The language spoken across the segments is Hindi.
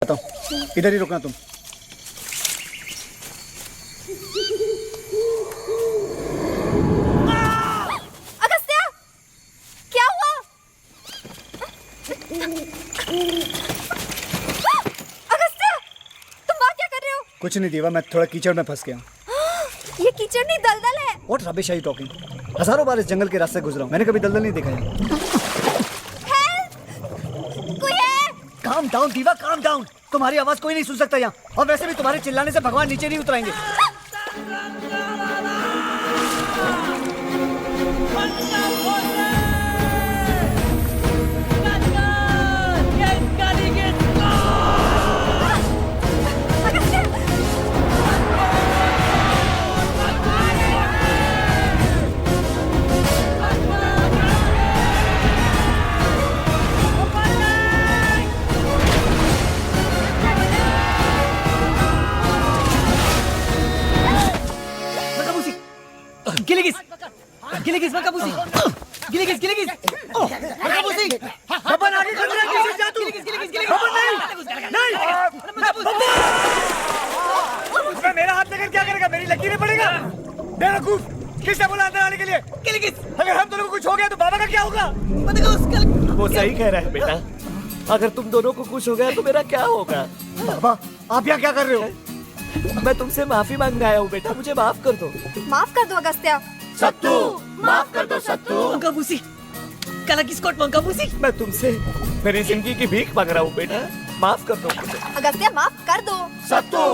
आता हूँ, इधर ही रुकना तुम। अगस्त्या, क्या हुआ? अगस्त्या, तुम वहाँ क्या कर रहे हो? कुछ नहीं दीवा, मैं थोड़ा कीचड़ में फंस गया। ये कीचड़ नहीं दलदल है। What rubbish are you talking? हजारों बार इस जंगल के रास्ते गुजरा हूँ, मैंने कभी दलदल नहीं देखा है। कोई है? Calm down दीवा, calm down। तुम्हारी आवाज कोई नहीं सुन सकता यहाँ, और वैसे भी तुम्हारे चिल्लाने से भगवान नीचे नहीं उतराएंगे। Giligis! Giligis, Makabusi! Giligis, Giligis! Oh, Makabusi! Babban आगे खड़ रहा है, किसी जा तू। बब्बन नहीं, उसमें मेरा हाथ लेकर क्या करेगा? मेरी लकीरें पड़ेगा। बेवकूफ, किसने बोला अंदर आने के लिए? Giligis! अगर हम दोनों को कुछ हो गया तो बाबा का क्या होगा? वो सही कह रहा है बेटा। अगर तुम दोनों को कुछ हो गया तो मेरा क्या होगा? बाबा, आप यहाँ क्या कर रहे हो? मैं तुमसे माफी मांगने आया हूँ बेटा, मुझे माफ कर दो। माफ कर दो अगस्त्या। सत्तू, माफ कर दो सत्तू। मंकाबूसी, कलाकिस्कोट मंकाबूसी, मैं तुमसे मेरी जिंदगी की भीख मांग रहा हूँ बेटा, माफ कर दो मुझे। अगस्त्या माफ कर दो। सत्तू,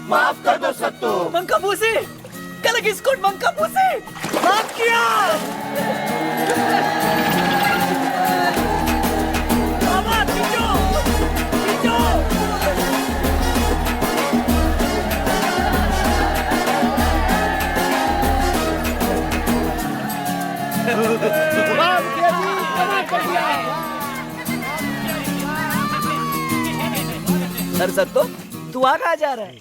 माफ कर दो सत्तू। मंकाबूसी, कलाकिस्कोट मंकाबूसी, माफ किया। बाबा खींचो, खींचो। सर तो तू आ कहाँ जा रहा है?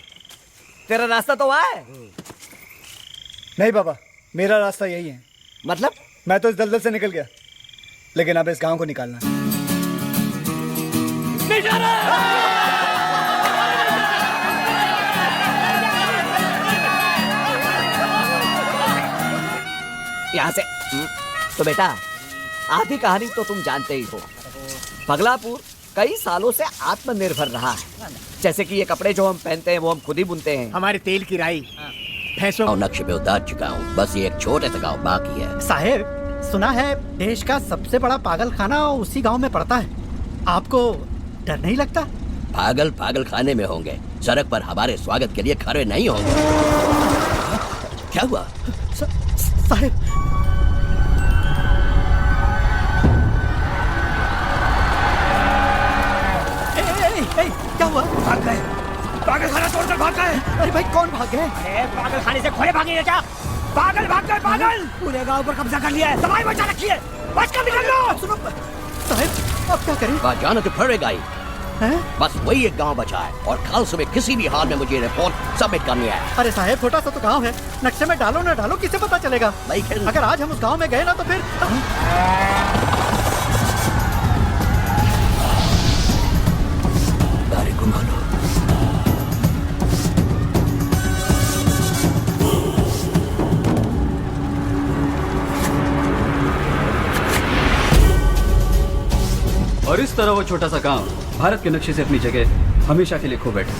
तेरा रास्ता तो वहाँ है। नहीं बाबा, मेरा रास्ता यही है। मतलब? मैं तो इस दलदल से निकल गया, लेकिन अब इस गांव को निकालना है। यहाँ से तो बेटा, आधी कहानी तो तुम जानते ही हो। पगलापुर कई सालों से आत्मनिर्भर रहा है। जैसे कि ये कपड़े जो हम पहनते हैं वो हम खुद ही बुनते हैं। हमारे तेल की राई भैंसों और नक्शे पे उतार चुका हूँ, बस ये एक छोटे से गांव बाकी है। साहेब, सुना है देश का सबसे बड़ा पागल खाना उसी गांव में पड़ता है। आपको डर नहीं लगता? पागल खाने में होंगे, सड़क पर हमारे स्वागत के लिए खड़े नहीं होंगे। क्या हुआ? साहेब, क्या हुआ? भाग गए, पागल खाना छोड़कर भाग गए। अरे भाई, कौन भाग गए? अरे पागल खाने से खोए भागे क्या? पागल भाग गए, पागल पूरे गांव पर कब्जा कर लिया है। दवाई बचा रखी है, बच कर निकल लो। सुनो साहेब, अब क्या करें? वहाँ जाना तो पड़ेगा ही। हैं? बस वही एक गांव बचा है और कल सुबह किसी भी हाल में मुझे रिपोर्ट सबमिट करनी है। अरे साहेब, छोटा सा तो गांव है, नक्शे में डालो ना डालो किसे पता चलेगा? लेकिन अगर आज हम उस गांव में गए ना तो फिर गाड़ी घुमा लो। और इस तरह वो छोटा सा गांव भारत के नक्शे से अपनी जगह हमेशा के लिए खो बैठा।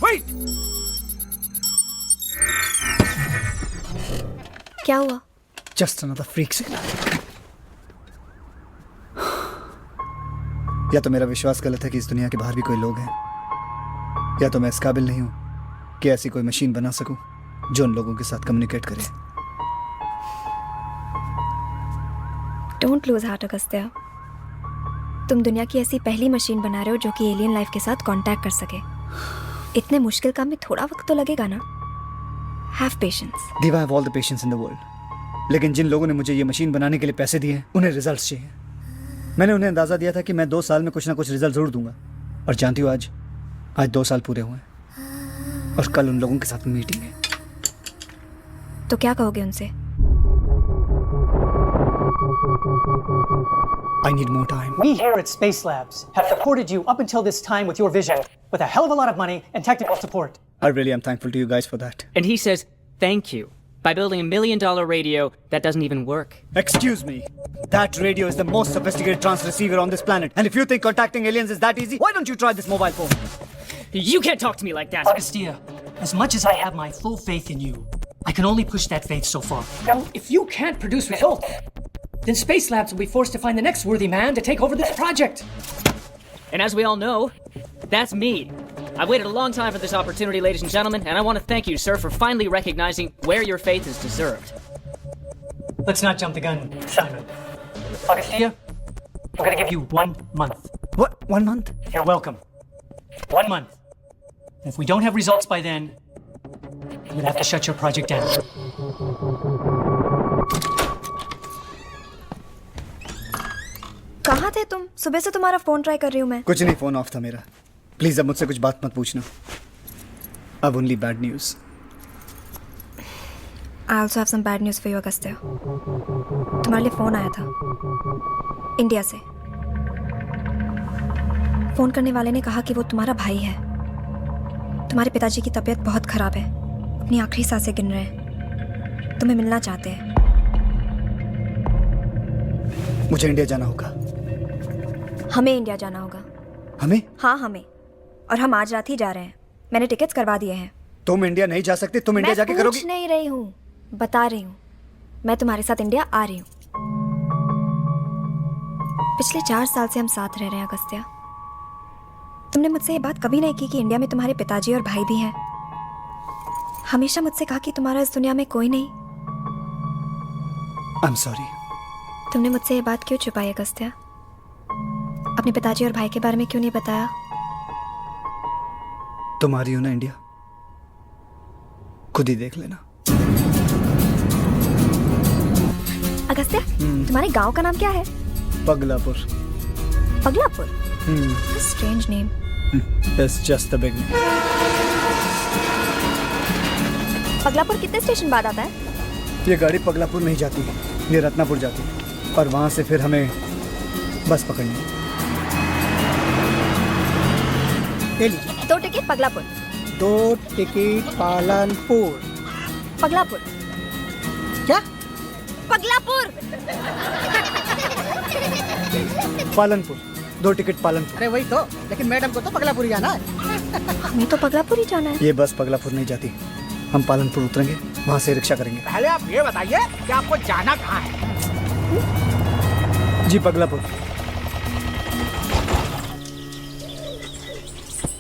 Wait! क्या हुआ? Just another freak signal. या तो मेरा विश्वास गलत है कि इस दुनिया के बाहर भी कोई लोग हैं, या तो मैं इस काबिल नहीं हूं कि ऐसी कोई मशीन बना सकूं जो उन लोगों के साथ कम्युनिकेट करे। Don't lose heart Agastya. तुम दुनिया की ऐसी पहली मशीन बना रहे हो जो कि एलियन लाइफ के साथ कांटेक्ट कर सके। इतने मुश्किल काम में थोड़ा वक्त तो लगेगा ना। Have patience. Diva, have all the patience in the world. लेकिन जिन लोगों ने मुझे ये मशीन बनाने के लिए पैसे दिए हैं उन्हें रिजल्ट्स चाहिए। मैंने उन्हें अंदाजा दिया था कि मैं 2 साल में कुछ ना कुछ रिजल्ट जरूर दूंगा, और जानती हो आज 2 साल पूरे हुए हैं और कल उन लोगों के साथ मीटिंग है। तो क्या कहोगे उनसे? I need more time. We here at Space Labs have supported you up until this time with your vision, with a hell of a lot of money and technical support. I really am thankful to you guys for that. And he says, thank you, by building $1 million radio that doesn't even work. Excuse me. That radio is the most sophisticated transceiver on this planet. And if you think contacting aliens is that easy, why don't you try this mobile phone? You can't talk to me like that. Agastya, as much as I have my full faith in you, I can only push that faith so far. Now, if you can't produce results, then Space Labs will be forced to find the next worthy man to take over this project. And as we all know, that's me. I've waited a long time for this opportunity, ladies and gentlemen, and I want to thank you, sir, for finally recognizing where your faith is deserved. Let's not jump the gun, Simon. Agastya, I'm gonna give you 1 month. What? 1 month? You're welcome. 1 month. And if we don't have results by then, you'll have to shut your project down. कहाँ थे तुम? सुबह से तुम्हारा फोन ट्राई कर रही हूँ मैं। कुछ नहीं, फोन ऑफ था मेरा। प्लीज अब मुझसे कुछ बात मत पूछना। अब only bad news. I also have some bad news for you, Agastya. तुम्हारे लिए फोन आया था इंडिया से। फोन करने वाले ने कहा कि वो तुम्हारा भाई है। तुम्हारे पिताजी की तबीयत बहुत खराब है, अपनी आखिरी सांसें गिन रहे हैं, तुम्हें मिलना चाहते हैं। मुझे इंडिया जाना होगा। हमें इंडिया जाना होगा। हमें? हाँ हमें। और हम आज रात ही जा रहे हैं। मैंने टिकट्स करवा दिए हैं। तुम इंडिया नहीं जा सकते? तुम इंडिया जाके करोगी? पूछ नहीं रही हूँ, बता रही हूँ। मैं तुम्हारे साथ इंडिया आ रही हूँ। पिछले 4 साल से हम साथ रह रहे हैं अगस्त्या। तुमने मुझसे ये बात कभी नहीं की कि इंडिया में तुम्हारे पिताजी और भाई भी हैं। हमेशा मुझसे कहा कि तुम्हारा इस दुनिया में कोई नहीं। I'm sorry. तुमने मुझसे ये बात क्यों छुपाई अगस्त्या? अपने पिताजी और भाई के बारे में क्यों नहीं बताया? तुम आ रही हो ना इंडिया, खुद ही देख लेना। अगस्त्या, तुम्हारे गांव का नाम क्या है? Pagalapur. Pagalapur? Strange name. It's just the beginning. Pagalapur कितने स्टेशन बाद आता है? ये गाड़ी पगलापुर नहीं जाती है, ये रत्नापुर जाती है, और वहां से फिर हमें बस पकड़नी है। 2 टिकट पगलापुर। 2 टिकट पालनपुर। पगलापुर। क्या? पगलापुर। पालनपुर। 2 टिकट पालनपुर। अरे वही तो, लेकिन मैडम को तो पगलापुर ही जाना है। हमें तो पगलापुर ही जाना है। ये बस पगलापुर नहीं जाती, हम पालनपुर उतरेंगे, वहां से रिक्शा करेंगे। पहले आप ये बताइए कि आपको जाना कहाँ है? जी पगलापुर।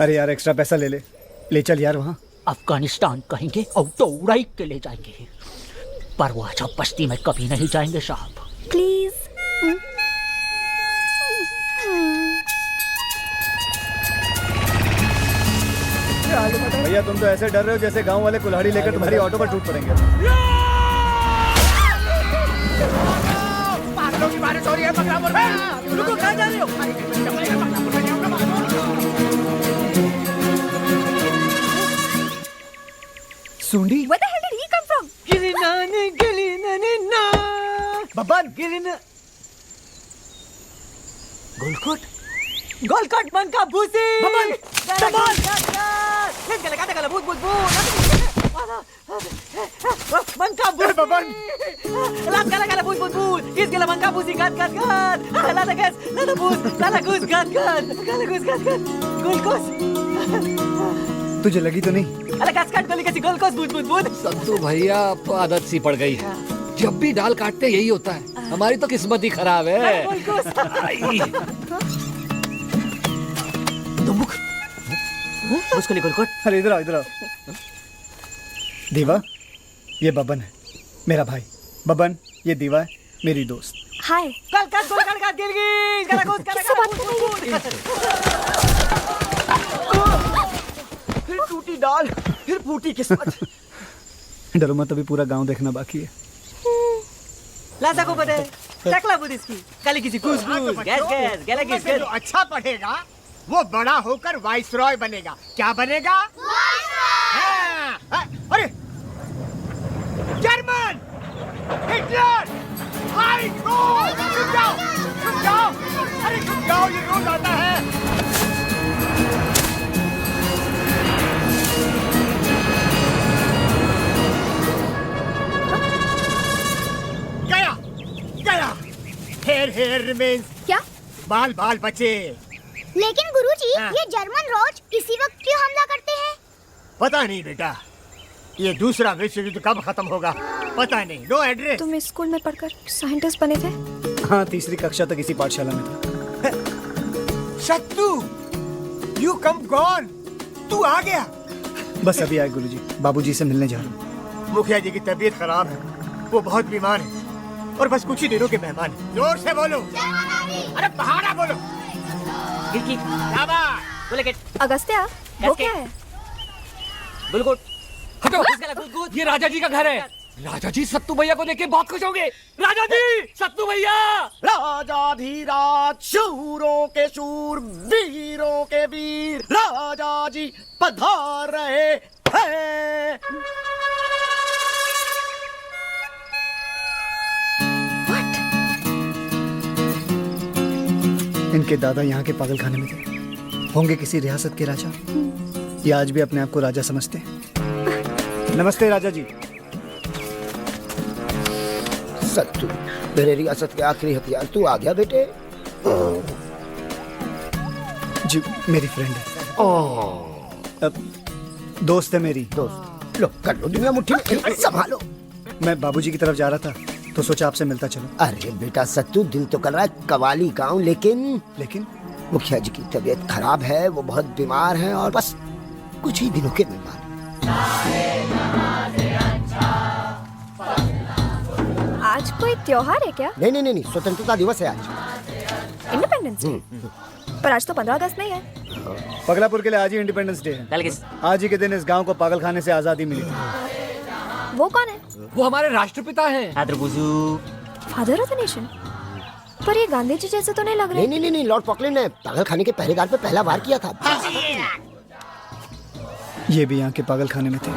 अरे यार एक्स्ट्रा पैसा ले चल यार वहाँ। अफगानिस्तान कहेंगे और तो उड़ाई के ले जाएंगे, पर वो अच्छा बस्ती में कभी नहीं जाएंगे साहब। प्लीज। भैया तुम तो ऐसे डर रहे हो जैसे गांव वाले कुल्हाड़ी लेकर तुम्हारी ऑटो पर टूट पड़ेंगे। पागलों की बारिश हो रही है पगलापुर में। रुको, कहाँ जा रहे हो? सुंडी? Where the hell did he come from? Babban? Golkot मंका भूसी। बब्बन! बब्बन! मंका भूसी। Babban! Lala bus bus bus. Gis gala manka busi gat gat gat. Lala gas, lala bus, lala gus gat gat. Lala gus gat gat. Golkos. तुझे लगी तो नहीं? Lala gas gat गोली कैसी गोलकोस बूझ बूझ बूझ। संतू भैया अब तो आदत सी पड़ गई है, जब भी डाल काटते यही होता है। हमारी तो किस्मत ही खराब है। दुमुक। उसको ले गोलकोट। अरे इधर आओ। दीवा, ये बबन है, मेरा भाई। बबन, ये दीवा है, मेरी दोस्त। हाय। किससे बात कर रही है? फिर टूटी दाल, फिर फूटी किस्मत। डरो मत, अभी पूरा गांव देखना बाकी है। लासा को पढ़े, टकला बुद्ध इसकी, काली किसी कूस गैस गैस गैला किस जो अच्छा पढ़ेगा वो बड़ा होकर वाइसरॉय बनेगा। क्या बनेगा? हाँ, अरे जर्मन, हिटलर, हाय चुप जाओ, चुप जाओ, अरे चुप जाओ, ये रोज आता है। गया गया, हेयर रिमेन्स। क्या? बाल बाल बचे। लेकिन गुरुजी, हाँ। ये जर्मन रोज इसी वक्त क्यों हमला करते हैं? पता नहीं बेटा, ये दूसरा विश्व युद्ध कब खत्म होगा पता नहीं। No address. तुम इस स्कूल में पढ़कर साइंटिस्ट बने थे? हाँ, तीसरी कक्षा तक इसी पाठशाला में था। शत्रु, यू कम गॉन, तू आ गया। बस अभी आए गुरुजी, बाबूजी से मिलने जा रहा हूँ। मुखिया जी की तबीयत खराब है, वो बहुत बीमार है और बस कुछ ही दिनों के मेहमान हैं। जोर से बोलो, अरे बहाना बोलो। गिरकी, बोले के अगस्त्या, वो क्या है? बिल्कुल। हटो, ये राजा जी का घर है। राजा जी सत्तू भैया को लेके बहुत खुश होंगे। राजा जी, सत्तू भैया। राजा धीराज, शूरों के शूर, वीरों के वीर, राजा जी पधार रहे हैं। इनके दादा यहाँ के पागलखाने में थे, होंगे किसी रियासत के राजा, या आज भी अपने आप को राजा समझते हैं। नमस्ते राजा जी। सत्तू, मेरे रियासत के आखिरी हथियार, तू आ गया बेटे। जी, मेरी फ्रेंड है। दोस्त है मेरी। दोस्त, लो कर लो दुनिया मुट्ठी में, संभालो। मैं बाबूजी की तरफ जा रहा था तो सोचा आपसे मिलता चलो। अरे बेटा सत्तू, दिल तो कर रहा है कवाली गाँव, लेकिन मुखिया जी की तबीयत खराब है, वो बहुत बीमार हैं और बस कुछ ही दिनों के मेहमान। आज कोई त्योहार है क्या? नहीं, स्वतंत्रता दिवस है आज। Independence day? पर आज तो 15 अगस्त नहीं है। पगलापुर के लिए आज ही इंडिपेंडेंस डे है। आज ही के दिन इस गांव को पागलखाने से आजादी मिली थी। वो कौन है? वो हमारे राष्ट्रपिता हैं। Father of the nation. पर ये गांधी जी जैसे तो नहीं लग रहे। नहीं, लॉर्ड पॉकलिन ने पागलखाने के पहरेदार पे पहला वार किया था। ये भी यहाँ के पागलखाने में थे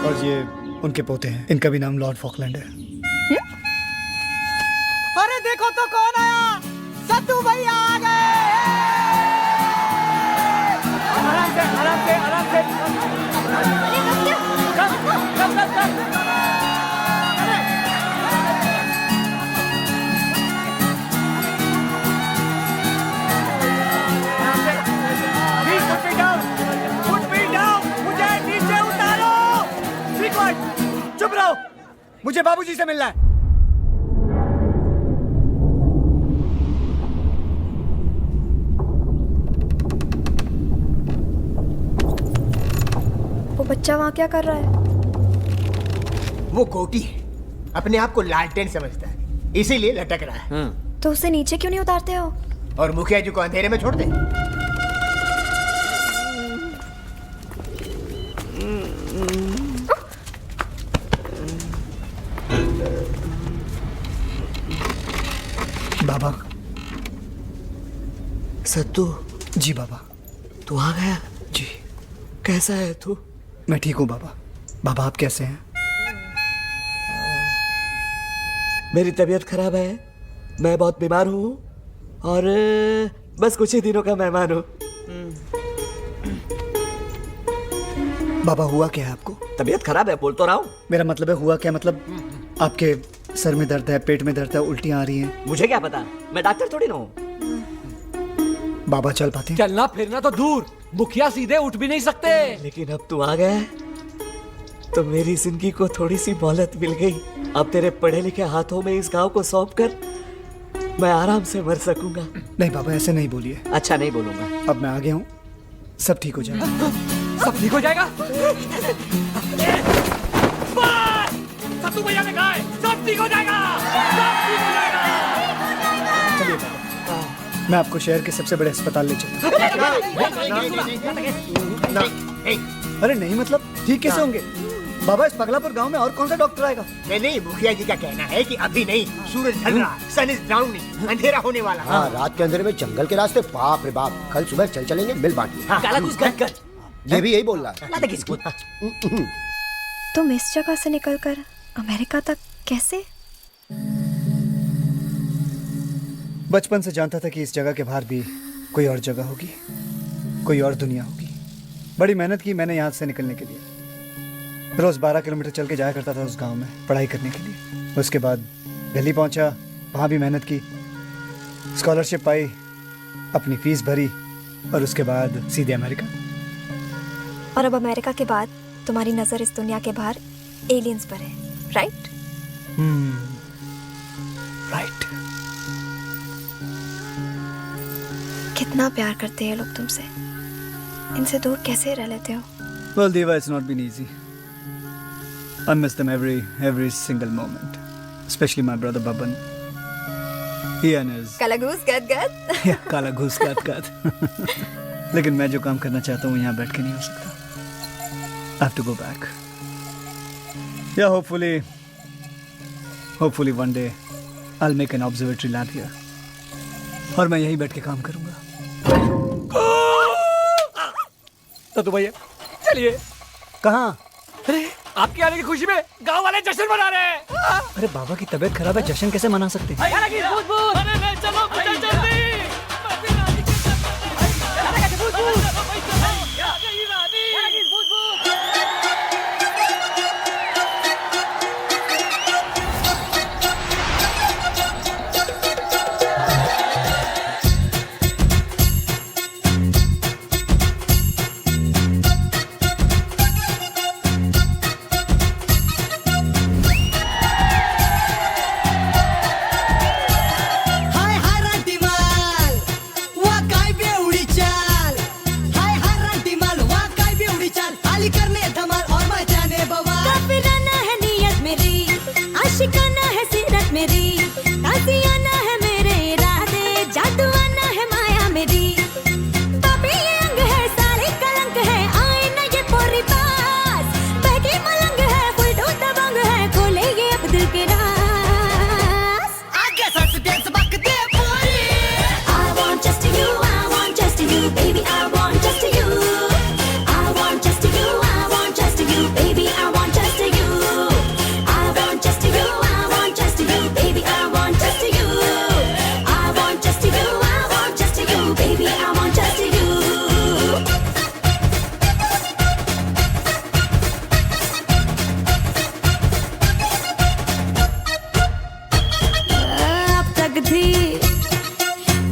और ये उनके पोते हैं। इनका भी नाम लॉर्ड फॉकलैंड है। अरे देखो तो कौन आया, सत्तू भैया आ गए। आराम से, आराम से, आराम से। चुप रहो, मुझे बाबूजी से मिलना है। वो बच्चा वहाँ क्या कर रहा है? वो कोटी है, अपने आप को लालटेन समझता है, इसीलिए लटक रहा है। तो उसे नीचे क्यों नहीं उतारते हो? और मुखिया जी को अंधेरे में छोड़ दे। बाबा। सत्तू। जी बाबा। तू आ गया? जी। कैसा है तू? मैं ठीक हूँ बाबा। बाबा आप कैसे हैं? मेरी तबीयत खराब है, मैं बहुत बीमार हूँ और बस कुछ ही दिनों का मेहमान हूँ। बाबा हुआ क्या है आपको? तबीयत खराब है, बोल तो रहा हूँ। मेरा मतलब है हुआ क्या, मतलब आपके सर में दर्द है, पेट में दर्द है, उल्टियाँ आ रही हैं? मुझे क्या पता, मैं डॉक्टर थोड़ी ना हूँ। बाबा चल पाते हैं? चलना फिरना तो दूर, मुखिया सीधे उठ भी नहीं सकते। लेकिन अब तू आ गया तो मेरी जिंदगी को थोड़ी सी मोहलत मिल गई। अब तेरे पढ़े लिखे हाथों में इस गांव को सौंप कर मैं आराम से मर सकूंगा। नहीं बाबा ऐसे नहीं बोलिए। अच्छा नहीं बोलूंगा। अब मैं आ गया हूँ, सब ठीक हो जाएगा। सब ठीक हो जाएगा। बस! सत्तू भैया ने कहा है, सब ठीक हो जाएगा, सब ठीक हो जाएगा। चलिए बाबा, मैं आपको शहर के सबसे बड़े अस्पताल ले चलूँ। अरे नहीं, मतलब ठीक कैसे होंगे बाबा? इस पगलापुर गांव में और कौन सा डॉक्टर आएगा? नहीं, मुखिया जी का कहना है कि अभी नहीं, सूरज ढल रहा है, सन इज डाउनिंग, अंधेरा होने वाला है। हाँ, रात के अंधेरे में जंगल के रास्ते, बाप रे बाप। कल सुबह चल चलेंगे, मिल बांटिए। काला घुस गट ये भी यही बोल रहा है। लाता किसको? तुम इस जगह से निकलकर अमेरिका तक कैसे? बचपन से जानता था कि इस जगह के बाहर भी कोई और जगह होगी, कोई और दुनिया होगी। बड़ी मेहनत की मैंने यहाँ से निकलने के लिए। रोज 12 किलोमीटर चल के जाया करता था उस गांव में पढ़ाई करने के लिए। उसके बाद दिल्ली पहुंचा, वहाँ भी मेहनत की, स्कॉलरशिप पाई, अपनी फीस भरी और उसके बाद सीधे अमेरिका। और अब अमेरिका के बाद तुम्हारी नजर इस दुनिया के बाहर एलियंस पर है, राइट? राइट। कितना प्यार करते हैं लोग तुमसे, इनसे दूर कैसे रह लेते हो? Well, Deva, it's not been easy. I miss them every single moment. Especially my brother Baban. He and his... कलागूस गद Yeah, काला घूस काट। लेकिन मैं जो काम करना चाहता हूँ यहाँ बैठ के नहीं हो सकता। I have to go back. Yeah, hopefully one day I'll make an observatory lab here. और मैं यहीं बैठ के काम करूँगा। सत्तू भैया, चलिए। कहाँ? अरे आपके आने की खुशी में गांव वाले जश्न मना रहे हैं। अरे बाबा की तबीयत खराब है, जश्न कैसे मना सकते हैं? अरे चलो जल्दी। आशिकाना है सीरत मेरी, ताज़ियाना है मेरे इरादे, जादुआना है माया मेरी। पापी ये अंग है, सारे कलंक है, आए ना ये पोरी पास। बहकी मलंग है, फुल टूट दबंग है, खोले ये अब दिल के राज। आगे सच दे सबक दे पोरी। I want just you, I want just you, baby, I want just you. I want just you, I want just you, baby, I want just you.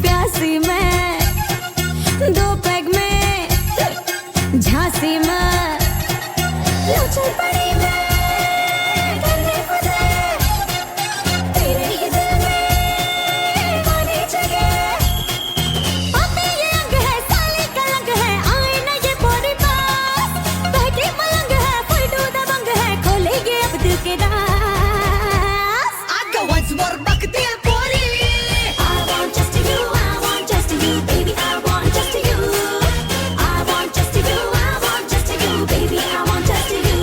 प्यासी में दो पैग में झांसी में चल पड़ी मैं करने खुदे तेरे ही दिल में पानी जगह। पापी ये अंग है, साली कलंक है, आए ना ये पोरी पास। बहकी मलंग है, फुल टू दबंग है, खोले ये अब दिल के राज। आगे once more बक दे पोरी। I want just you, I want just you, baby, I want just you. I want just you, I want just you, baby, I want just you.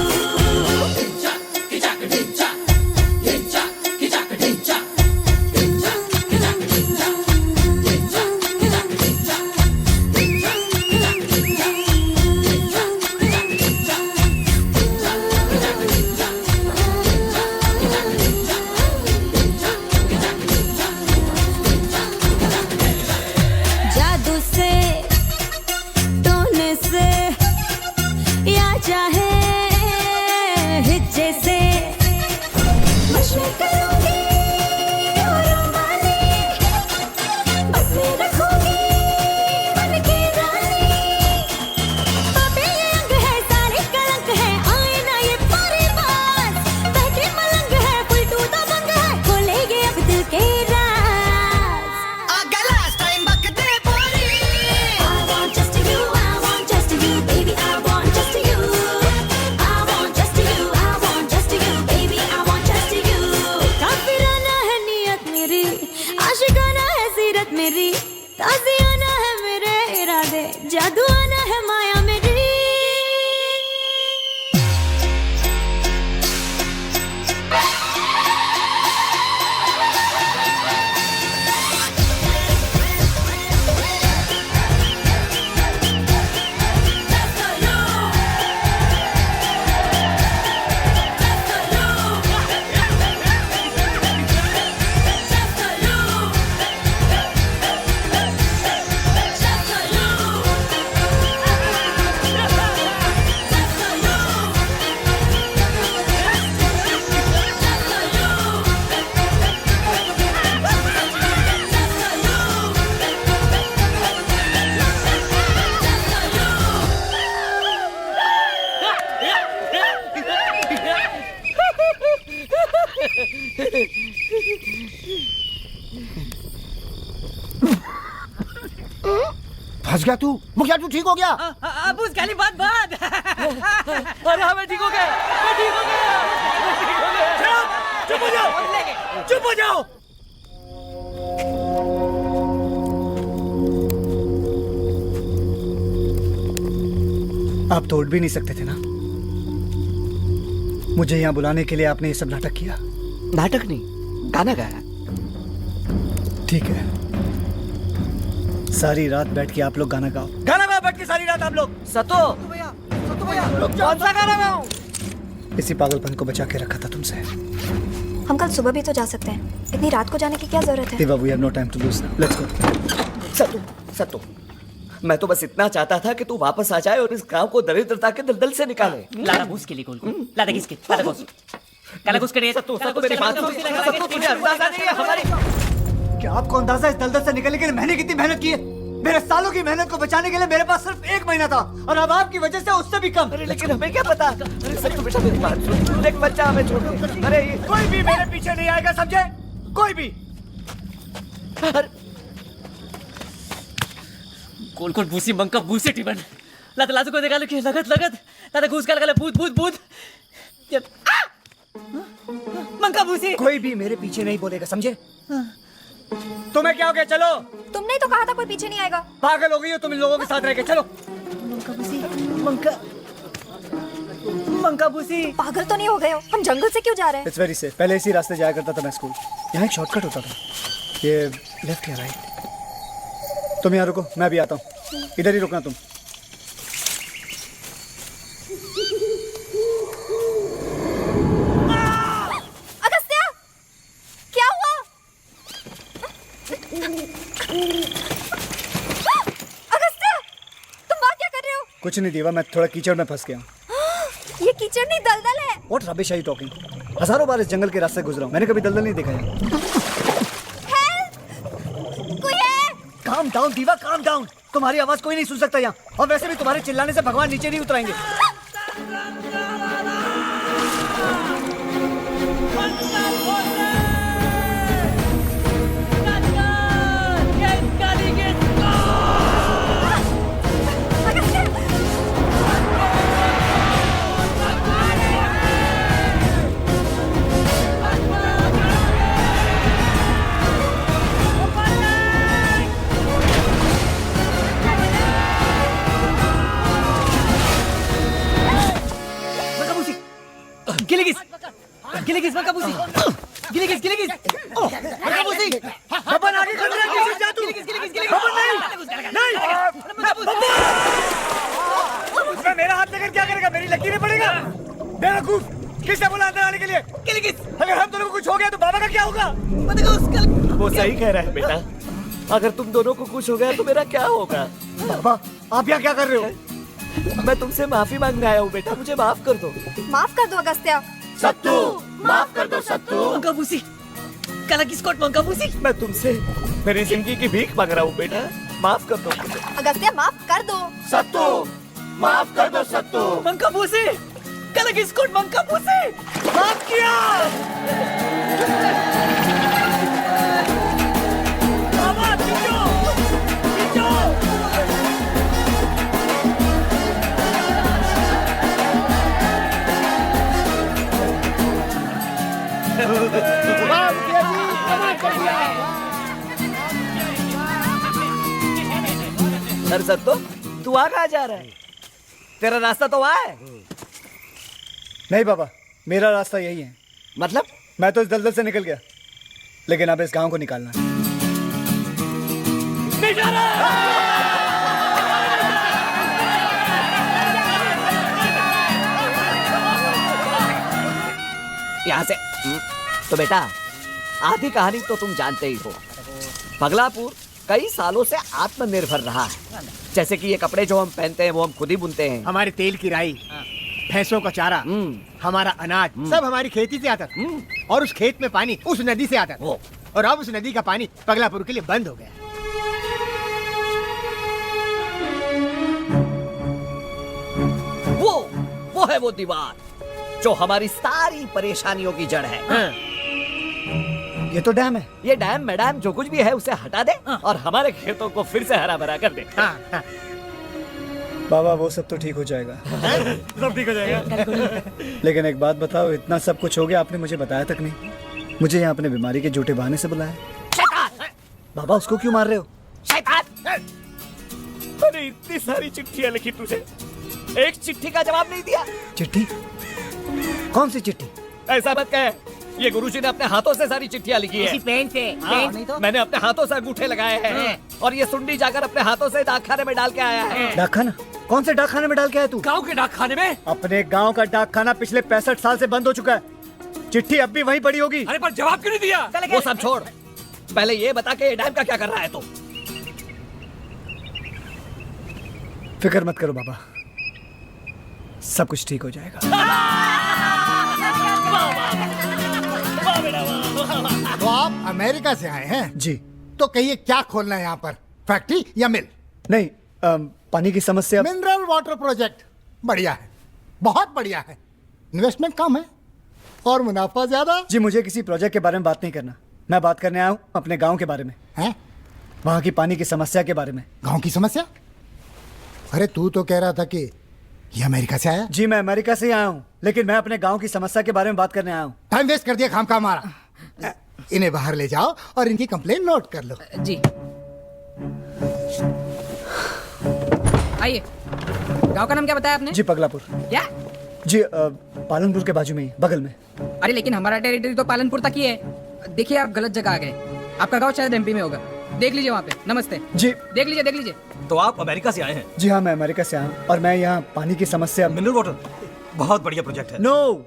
फंस गया तू, मुखिया तू ठीक हो गया? अब उस गाली बात बात। अरे हाँ मैं ठीक हो गया, मैं ठीक हो गया, मैं ठीक हो गया। चुप हो जाओ, चुप हो जाओ। आप तो उठ भी नहीं सकते थे ना। मुझे यहाँ बुलाने के लिए आपने ये सब नाटक किया। नाटक नहीं, गाना गाया। ठीक है, सारी रात बैठ के आप लोग गाना गाओ। गाना गाओ बैठ के सारी रात आप लोग। सतो कौन सा गाना गाऊं? इसी पागलपन को बचा के रखा था तुमसे। हम कल सुबह भी तो जा सकते हैं, इतनी रात को जाने की क्या जरूरत है? देवा, we have no time to lose now. Let's go. सतो, मैं तो बस इतना चाहता था कि तू वापस आ जाए और इस गांव को दरिद्रता के दलदल से निकाले। लादा घुस के लिए गोल, लादा किसके, लादा घुस, काला घुस करिए। सतो मेरी बात सुन, सतो तुझे अंदाजा नहीं है हमारी। क्या आपको अंदाजा इस दलदल से निकलने के लिए मैंने कितनी मेहनत की है? मेरे सालों की मेहनत को बचाने के लिए मेरे पास सिर्फ 1 महीना था और अब आपकी वजह से उससे भी कम। अरे लेकिन हमें क्या पता? अरे सतो बेटा मेरी बात सुन, एक बच्चा हमें छोड़ दे। अरे कोई भी मेरे पीछे नहीं आएगा, समझे? कोई भी। कोल कोल बूसी मंका बूसी टिबन, लादा लादा को देखा लेके लगत लगत, लादा घुस का लगा भूत भूत भूत। मंका बूसी। कोई भी मेरे पीछे नहीं बोलेगा, समझे? तुम्हें क्या हो गया? चलो। तुमने ही तो कहा था कोई पीछे नहीं आएगा। पागल हो गई हो तुम इन लोगों के साथ रह के। चलो। मंका बूसी। पागल तो नहीं हो गए हो? हम जंगल से क्यों जा रहे हैं? It's very safe. पहले इसी रास्ते जाया करता था मैं स्कूल। यहाँ एक शॉर्टकट होता था, ये लेफ्ट या राइट। तुम यहाँ रुको, मैं भी आता हूँ। इधर ही रुकना तुम। अगस्त्या, क्या हुआ? अगस्त्या, तुम बात क्या कर रहे हो? कुछ नहीं दीवा, मैं थोड़ा कीचड़ में फंस गया हूँ। ये कीचड़ नहीं दलदल है। What rubbish are you talking? हजारों बार इस जंगल के रास्ते गुजरा हूँ, मैंने कभी दलदल नहीं देखा है। Calm down दीवा, calm down। तुम्हारी आवाज कोई नहीं सुन सकता यहाँ, और वैसे भी तुम्हारे चिल्लाने से भगवान नीचे नहीं उतराएंगे। गिलिगिस, गिलिगिस मंका बूसी, गिलिगिस गिलिगिस। मंका बूसी, बबन आगे खड़ रहा है, जा तू। गिलिगिस गिलिगिस गिलिगिस। बबन नहीं, उसमें मेरा हाथ लेकर क्या करेगा? मेरी लकीरें पड़ेगा? बेवकूफ, किसने बोला अंदर आने के लिए? गिलिगिस। अगर हम दोनों को कुछ हो गया तो बाबा का क्या होगा? वो सही कह रहा है बेटा, अगर तुम दोनों को कुछ हो गया तो मेरा क्या होगा? बाबा, आप यहाँ क्या कर रहे हो? मैं तुमसे माफी मांगने आया हूँ बेटा, मुझे माफ कर दो। माफ कर दो अगस्त्या। सत्तू, माफ कर दो सत्तू। मंका बूसी, काला किसकोट मंका बूसी। मैं तुमसे मेरी जिंदगी की भीख मांग रहा हूँ बेटा, माफ कर दो। अगस्त्या माफ कर दो। सत्तू, माफ कर दो सत्तू। मंका बूसी, काला किसकोट मंका बूसी। माफ किया। बाबा खींचो, खींचो। अरे सत्तो, तू आ कहाँ जा रहा है? तेरा रास्ता तो वहाँ है। नहीं बाबा, मेरा रास्ता यही है। मतलब? मैं तो इस दलदल से निकल गया, लेकिन अब इस गांव को निकालना है। नहीं जा रहा। यहाँ से तो बेटा, आधी कहानी तो तुम जानते ही हो। पगलापुर कई सालों से आत्मनिर्भर रहा है। जैसे कि ये कपड़े जो हम पहनते हैं वो हम खुद ही बुनते हैं। हमारे तेल की राई, भैंसों का चारा, हमारा अनाज सब हमारी खेती से आता था। और उस खेत में पानी उस नदी से आता था। और अब उस नदी का पानी पगलापुर के लिए बंद हो गया। वो है वो दीवार जो हमारी सारी परेशानियों की जड़ है। ये तो डैम है। ये डैम मैडम जो कुछ भी है उसे हटा दे और हमारे खेतों को फिर से हरा भरा कर दे। बाबा वो सब तो ठीक हो जाएगा। सब ठीक हो जाएगा। लेकिन एक बात बताओ, इतना सब कुछ हो गया, आपने मुझे बताया तक नहीं। मुझे यहाँ अपने बीमारी के झूठे बहाने से बुलाया। बाबा उसको क्यों मार रहे हो? शैतान! अरे इतनी सारी चिट्ठियां लिखी तुझे, एक चिट्ठी का जवाब नहीं दिया। चिट्ठी? कौन सी चिट्ठी? ऐसा मत कहे, ये गुरुजी ने अपने हाथों से सारी चिट्ठियां लिखी है। पेन से नहीं तो? मैंने अपने हाथों से अंगूठे लगाए हैं और ये सुंडी जाकर अपने हाथों से डाकखाने में डाल के आया है। डाकखाना? कौन से डाकखाने में डाल के आया तू? गांव के डाकखाने में। अपने गांव का डाकखाना पिछले 65 साल से बंद हो चुका है। चिट्ठी अब भी वहीं पड़ी होगी। अरे पर जवाब क्यों नहीं दिया? वो सब छोड़, पहले ये बता के ये डैम का क्या कर रहा है तू? फिक्र मत करो बाबा, सब कुछ ठीक हो जाएगा। तो आप अमेरिका से आए हैं? जी। तो कहिए क्या खोलना है यहाँ पर, फैक्ट्री या मिल? नहीं, पानी की समस्या। मिनरल वाटर प्रोजेक्ट बढ़िया है, बहुत बढ़िया है। इन्वेस्टमेंट कम है और मुनाफा ज्यादा। जी मुझे किसी प्रोजेक्ट के बारे में बात नहीं करना, मैं बात करने आया हूँ अपने गांव के बारे में। हैं? वहाँ की पानी की समस्या के बारे में। गांव की समस्या? अरे तू तो कह रहा था कि ये अमेरिका से आया। जी मैं अमेरिका से आया हूँ, लेकिन मैं अपने गांव की समस्या के बारे में बात करने आया हूँ। टाइम वेस्ट कर दिया खामखा हमारा। इन्हें बाहर ले जाओ और इनकी कंप्लेंट नोट कर लो। जी आइए। गांव का नाम क्या बताया आपने? जी पगलापुर। क्या? जी पालनपुर के बाजू में ही, बगल में। अरे लेकिन हमारा टेरिटरी तो पालनपुर तक ही है। देखिए आप गलत जगह आ गए, आपका गांव शायद एमपी में होगा। देख लीजिए वहाँ पे। नमस्ते जी। देख लीजिए देख लीजिए। तो आप अमेरिका से आए हैं? जी हाँ मैं अमेरिका से आया हूँ और मैं यहाँ पानी की समस्या। मिनरल वाटर बहुत बढ़िया प्रोजेक्ट है। नो,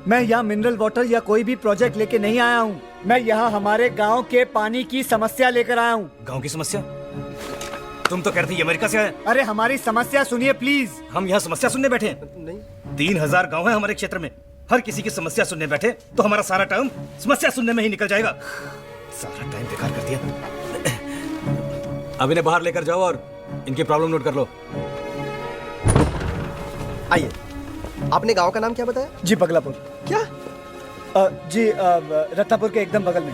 मैं यहाँ मिनरल वाटर या कोई भी प्रोजेक्ट लेके नहीं आया हूँ। मैं यहाँ हमारे गांव के पानी की समस्या लेकर आया हूँ। गांव की समस्या? तुम तो कहते अमेरिका से आए। अरे हमारी समस्या सुनिए प्लीज। हम यहाँ समस्या सुनने बैठे हैं? नहीं। 3000 गांव है हमारे क्षेत्र में, हर किसी की समस्या सुनने बैठे तो हमारा सारा टाइम समस्या सुनने में ही निकल जाएगा। सारा टाइम बेकार कर दिया। अब इन्हें बाहर लेकर जाओ और इनकी प्रॉब्लम नोट कर लो। आइए, आपने गांव का नाम क्या बताया? जी पगलापुर। क्या? जी रत्नापुर के एकदम बगल में।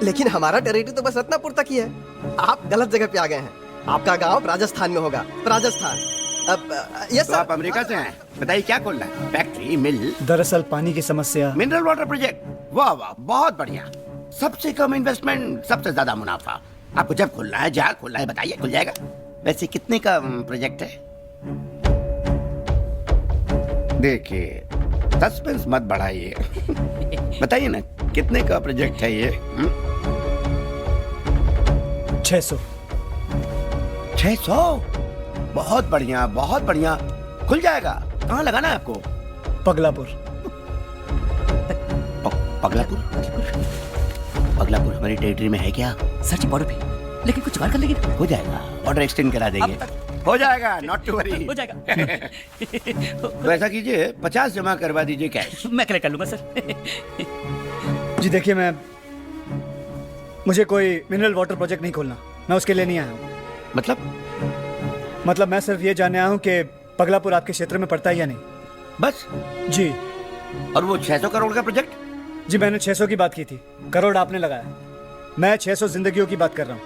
लेकिन हमारा टेरिटरी तो बस रत्नापुर तक ही है। आप गलत जगह पे आ गए हैं। आपका गांव राजस्थान में होगा। राजस्थान। अब यस तो आप अमेरिका से हैं? बताइए क्या खोलना है? फैक्ट्री, मिल? दरअसल पानी की समस्या। Mineral water project? वाह वाह, बहुत बढ़िया। सबसे कम इन्वेस्टमेंट, सबसे ज्यादा मुनाफा। आपको जब खुलना है, जहाँ खुलना है बताइए, खुल जाएगा। वैसे कितने का प्रोजेक्ट है? देखिए सस्पेंस मत बढ़ाइए। बताइए ना कितने का प्रोजेक्ट है ये? 600। 600? बहुत बढ़िया, बहुत बढ़िया। खुल जाएगा। कहाँ लगाना है आपको? पगलापुर। पगलापुर? पगलापुर हमारी टेरिटरी में है क्या? सर जी बॉर्डर पे, लेकिन कुछ जुगाड़ कर लेंगे। हो जाएगा, ऑर्डर एक्सटेंड करा देंगे। हो जाएगा, नॉट टू वरी। हो जाएगा। तो ऐसा कीजिए 50 जमा करवा दीजिए कैश। मैं कलेक्ट कर लूंगा सर। जी देखिए मुझे कोई मिनरल वाटर प्रोजेक्ट नहीं खोलना, मैं उसके लिए नहीं आया हूँ। मतलब मैं सिर्फ ये जानने आया हूँ कि पगलापुर आपके क्षेत्र में पड़ता है या नहीं, बस। जी। और वो 600 करोड़ का प्रोजेक्ट? जी मैंने 600 की बात की थी, करोड़ आपने लगाया। मैं 600 जिंदगियों की बात कर रहा हूँ।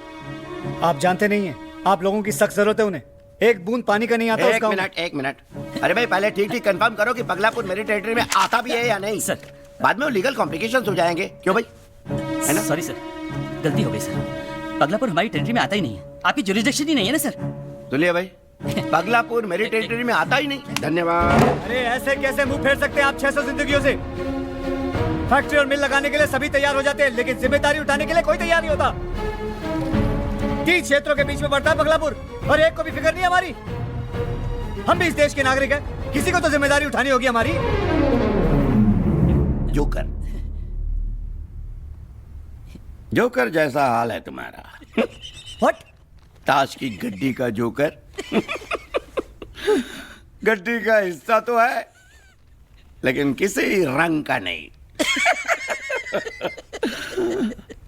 आप जानते नहीं हैं, आप लोगों की सख्त जरूरत है उन्हें। एक बूंद पानी का नहीं आता उस गांव में। एक मिनट। अरे भाई पहले ठीक ठीक कंफर्म करो कि पगलापुर मेरी टेरिटरी में आता भी है या नहीं। सर बाद में वो लीगल कॉम्प्लिकेशंस हो जाएंगे। क्यों भाई? है ना? सॉरी सर, गलती हो गई सर। पगलापुर हमारी टेरिटरी में आता ही नहीं है। आपकी जुरिसडिक्शन ही नहीं है ना सर। सुनिए भाई, पगलापुर मेरी टेरिटरी में आता ही नहीं। धन्यवाद। अरे ऐसे कैसे मुंह फेर सकते हैं आप 600 जिंदगियों से? फैक्ट्री और मिल लगाने के लिए सभी तैयार हो जाते हैं, लेकिन जिम्मेदारी उठाने के लिए कोई तैयार नहीं होता। 3 क्षेत्रों के बीच में पड़ता है पगलापुर और एक को भी फिक्र नहीं हमारी। हम भी इस देश के नागरिक हैं, किसी को तो जिम्मेदारी उठानी होगी हमारी। जोकर जैसा हाल है तुम्हारा। What? ताश की गड्डी का जोकर। गड्डी का हिस्सा तो है, लेकिन किसी रंग का नहीं।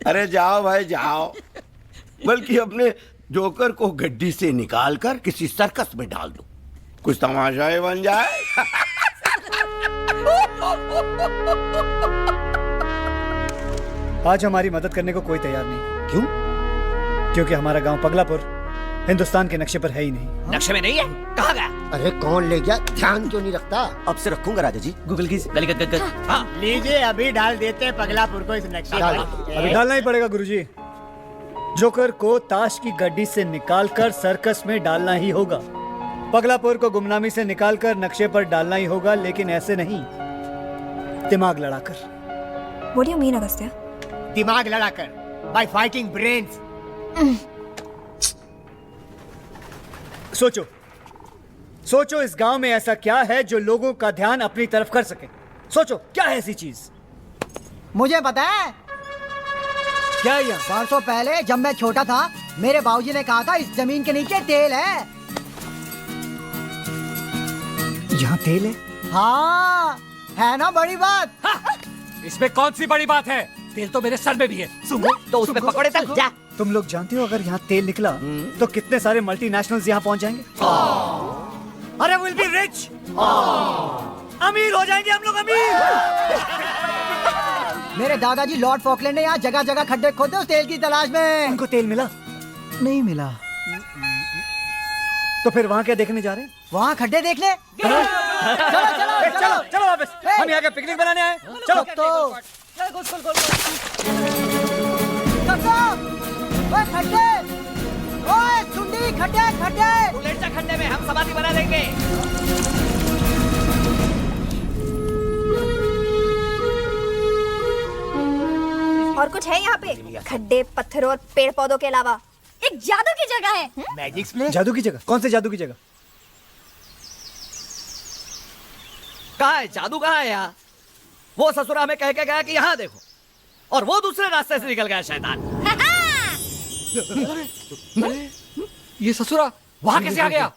अरे जाओ भाई जाओ, बल्कि अपने जोकर को गड्डी से निकालकर किसी सर्कस में डाल दो, कुछ तमाशा ही बन जाए। आज हमारी मदद करने को कोई तैयार नहीं। क्यों? क्योंकि हमारा गांव पगलापुर हिंदुस्तान के नक्शे पर है ही नहीं। नक्शे में नहीं है? कहाँ गया? अरे कौन ले गया? ध्यान क्यों नहीं रखता? अब से रखूंगा राजा जी। गूगल की गली गद गद गद। हाँ। लीजिए, अभी डाल देते हैं पगलापुर को इस नक्शे पर। अभी डालना ही पड़ेगा गुरुजी। जोकर को ताश की गड्डी से निकालकर सर्कस में डालना ही होगा। पगलापुर को गुमनामी से निकालकर नक्शे पर डालना ही होगा, लेकिन ऐसे नहीं, दिमाग लड़ाकर। What do you mean, Agastya? दिमाग लड़ाकर, by fighting brains। सोचो, सोचो इस गांव में ऐसा क्या है जो लोगों का ध्यान अपनी तरफ कर सके। सोचो क्या है ऐसी चीज। मुझे पता है क्या है? बरसों पहले जब मैं छोटा था, मेरे बाबूजी ने कहा था इस जमीन के नीचे तेल है। यहाँ तेल है? हाँ, है ना बड़ी बात। इसमें कौन सी बड़ी बात है? तेल तो मेरे सर में भी है। सुबह तो उसमें पकौड़े तक जा। तुम लोग जानते हो अगर यहाँ तेल निकला तो कितने सारे मल्टीनेशनल्स यहाँ पहुँच जाएंगे। अरे विल बी रिच, अमीर हो जाएंगे हम लोग, अमीर। मेरे दादाजी लॉर्ड फॉकलैंड ने यहाँ जगह जगह खड्डे खोदे उस तेल की तलाश में। उनको तेल मिला? नहीं मिला। तो फिर वहाँ क्या देखने जा रहे हैं? वहाँ खड्डे देखने। चलो चलो चलो चलो वापस। हम यहाँ के पिकनिक बनाने आए। चलो तो खड्डे, ओए सुंडी, खड्डे खड्डे। बुलेट जा खड्डे में, हम समाधि बना देंगे। और कुछ है यहाँ पे? खड्डे, पत्थरों और पेड़ पौधों के अलावा एक जादू की जगह है। Magic place. जादू की जगह? कौन से जादू की जगह? कहाँ है जादू? कहाँ है यहाँ? वो ससुरा में कह के गया कि यहाँ देखो, और वो दूसरे रास्ते से निकल गया शैतान। ये ससुरा वहाँ कैसे आ गया?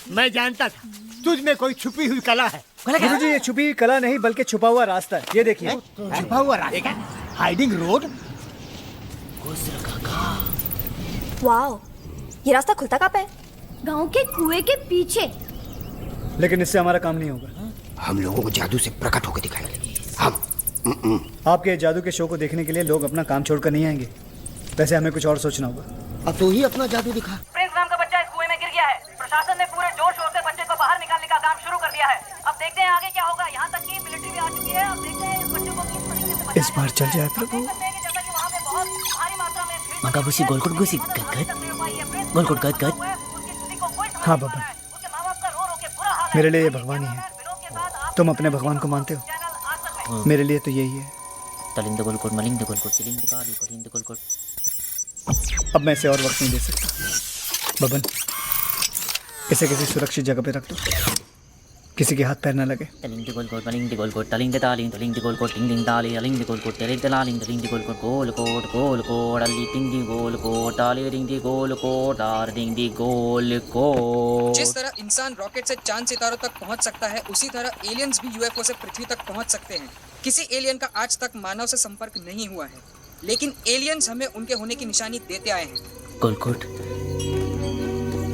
मैं जानता था तुझ में कोई छुपी हुई कला है। गुरुजी ये छुपी हुई कला नहीं बल्कि छुपा हुआ रास्ता है। ये देखिए। छुपा हुआ रास्ता? Hiding road. वाओ, ये रास्ता खुलता कब है? गांव के कुएं के पीछे। लेकिन इससे हमारा काम नहीं होगा। हम लोगों को जादू से प्रकट होकर दिखाएंगे। हम आपके जादू के शो को देखने के लिए लोग अपना काम छोड़कर नहीं आएंगे। वैसे हमें कुछ और सोचना होगा। अब तू ही अपना जादू दिखा। प्रिंस नाम का बच्चा इस कुएं में गिर गया है। प्रशासन ने पूरे जोर शोर से बच्चे को बाहर निकालने का काम शुरू कर दिया है। अब देखते हैं आगे क्या होगा। यहाँ तक कि मिलिट्री भी आ चुकी है। अब देखते हैं इस बच्चे को किस तरीके से बचाया इस बार चल जाए प्रभु। जैसा कि वहाँ पे बहुत भारी मात्रा में भीड़ मंगाबुसी गोलकोट गुसी गदगद, गोलकोट गदगद। हाँ बाबा, मेरे लिए ये भगवान ही है। तुम अपने भगवान को मानते हो? मेरे लिए तो यही है। तलिंद गोलकोट, मलिंद गोलकोट, तिलिंद काली, कोलिंद गोलकोट। अब मैं इसे और वक्त नहीं दे सकता। बबन, इसे किसी सुरक्षित जगह पे रख दो, किसी के हाथ पैर न लगे। तलिंद गोलकोट, मलिंद गोलकोट, तलिंद ताली, तलिंद गोलकोट, टिंग ताली, अलिंद गोलकोट, तेरे तलालिंग, तलिंद गोलकोट, गोलकोट, गोलकोट, अली टिंग गोलकोट, ताली रिंग गोलकोट, आर डिंग गोलकोट। जिस तरह इंसान रॉकेट से चांद सितारों तक पहुंच सकता है, उसी तरह एलियंस भी यूएफओ से पृथ्वी तक पहुंच सकते हैं। किसी एलियन का आज तक मानव से संपर्क नहीं हुआ है, लेकिन एलियंस हमें उनके होने की निशानी देते आए हैं। गोलकोट,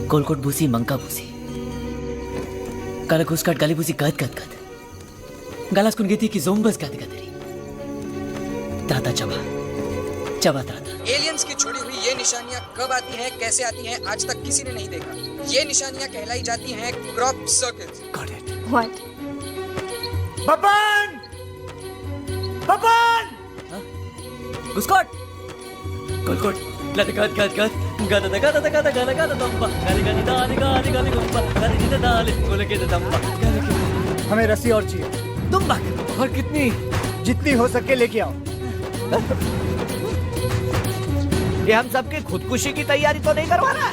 गोलकोट भूसी, मंका भूसी, काला घुसकाट गाली भूसी, गद गद गद, गालास कुन गेती की जोंबस गद गदरी, त्राता चबा, चबा त्राता। एलियंस की छोड़ी हुई ये निशानियां कब आती हैं, कैसे आती हैं, आज तक किसी ने नहीं देखा। ये निशानियां कहलाई जाती हैं crop circles. What? Baban! Baban! घुसकाट, गोलकोट, लद गद गद गद, गद गद गद गद गद गद दंबा, गाली गाली दाली गाली गाली गुंबा, गाली गाली दाली, गोले के दंबा, गाली के। हमें रस्सी और चाहिए। तुम बाक, और कितनी? जितनी हो सके लेके आओ। ये हम सबकी खुदकुशी की तैयारी तो नहीं करवा रहा?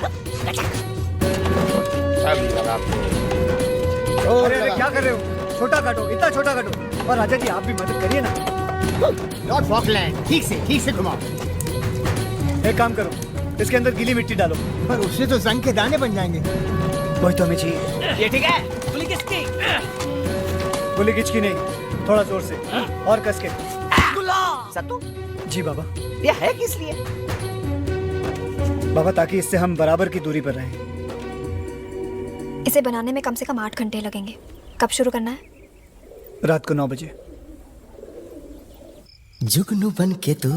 अरे क्या कर रहे हो? छोटा काटो, इतना छोटा काटो। और राजा जी आप भी मदद करिए ना। लॉर्ड फॉकलैंड, ठीक से घुमाओ। एक काम करो, इसके अंदर गीली मिट्टी डालो। पर उससे तो जंग के दाने बन जाएंगे। वही तो हमें चाहिए। ये ठीक है? गोली किसकी? गोली किसकी नहीं, थोड़ा जोर से और कस के। सत्तू? जी बाबा। ये है किस लिए? बाबा ताकि इससे हम बराबर की दूरी पर रहें। इसे बनाने में कम से कम 8 घंटे लगेंगे। कब शुरू करना है? रात को 9 बजे। जुगनू बन के तू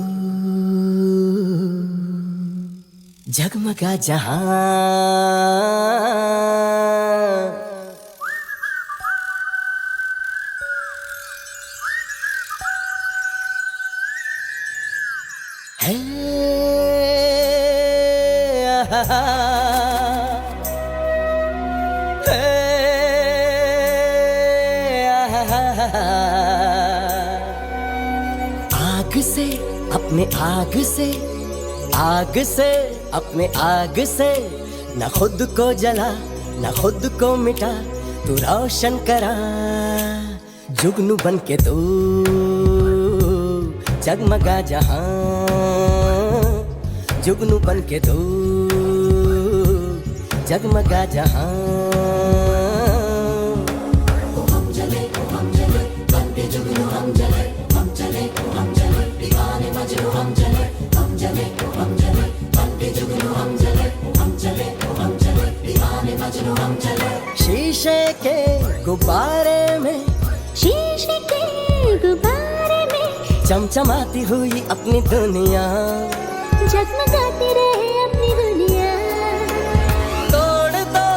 जगमगा जहां है आग से अपने आग से अपने आग से न खुद को जला न खुद को मिटा तू रोशन करा जुगनू बन के तू जगमगा जहां जुगनू बन के तू जगमगा जहां हम जले बन के जुगनू हम चले दीवाने मजनू हम चले बन के जुगनू हम चले दीवाने मजनू हम चले शीशे के गुब्बारे में चमचमाती हुई अपनी दुनिया जगमगाती रहे अपनी दुनिया तोड़ दो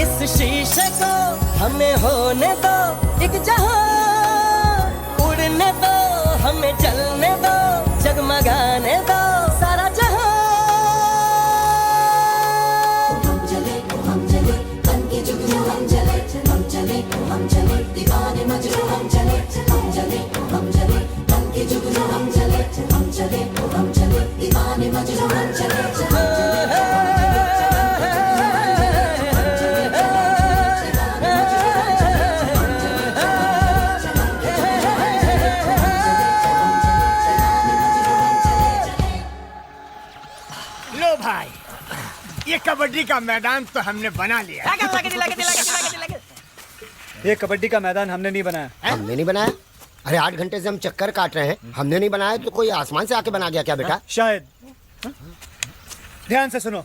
इस शीशे को हमें होने दो एक जहां उड़ने दो हमें चलने दो जगमगाने दो सारा जहां हम चले बन के जुगनू हम चले दीवाने मजनू हम चले बन के जुगनू हम चले दीवाने मजनू हम चले लो भाई ये कबड्डी का मैदान तो हमने बना लिया ये कबड्डी का मैदान हमने नहीं बनाया। हमने नहीं बनाया? अरे 8 घंटे से हम चक्कर काट रहे हैं, हमने नहीं बनाया तो कोई आसमान से आके बना गया क्या बेटा? शायद। ध्यान से सुनो,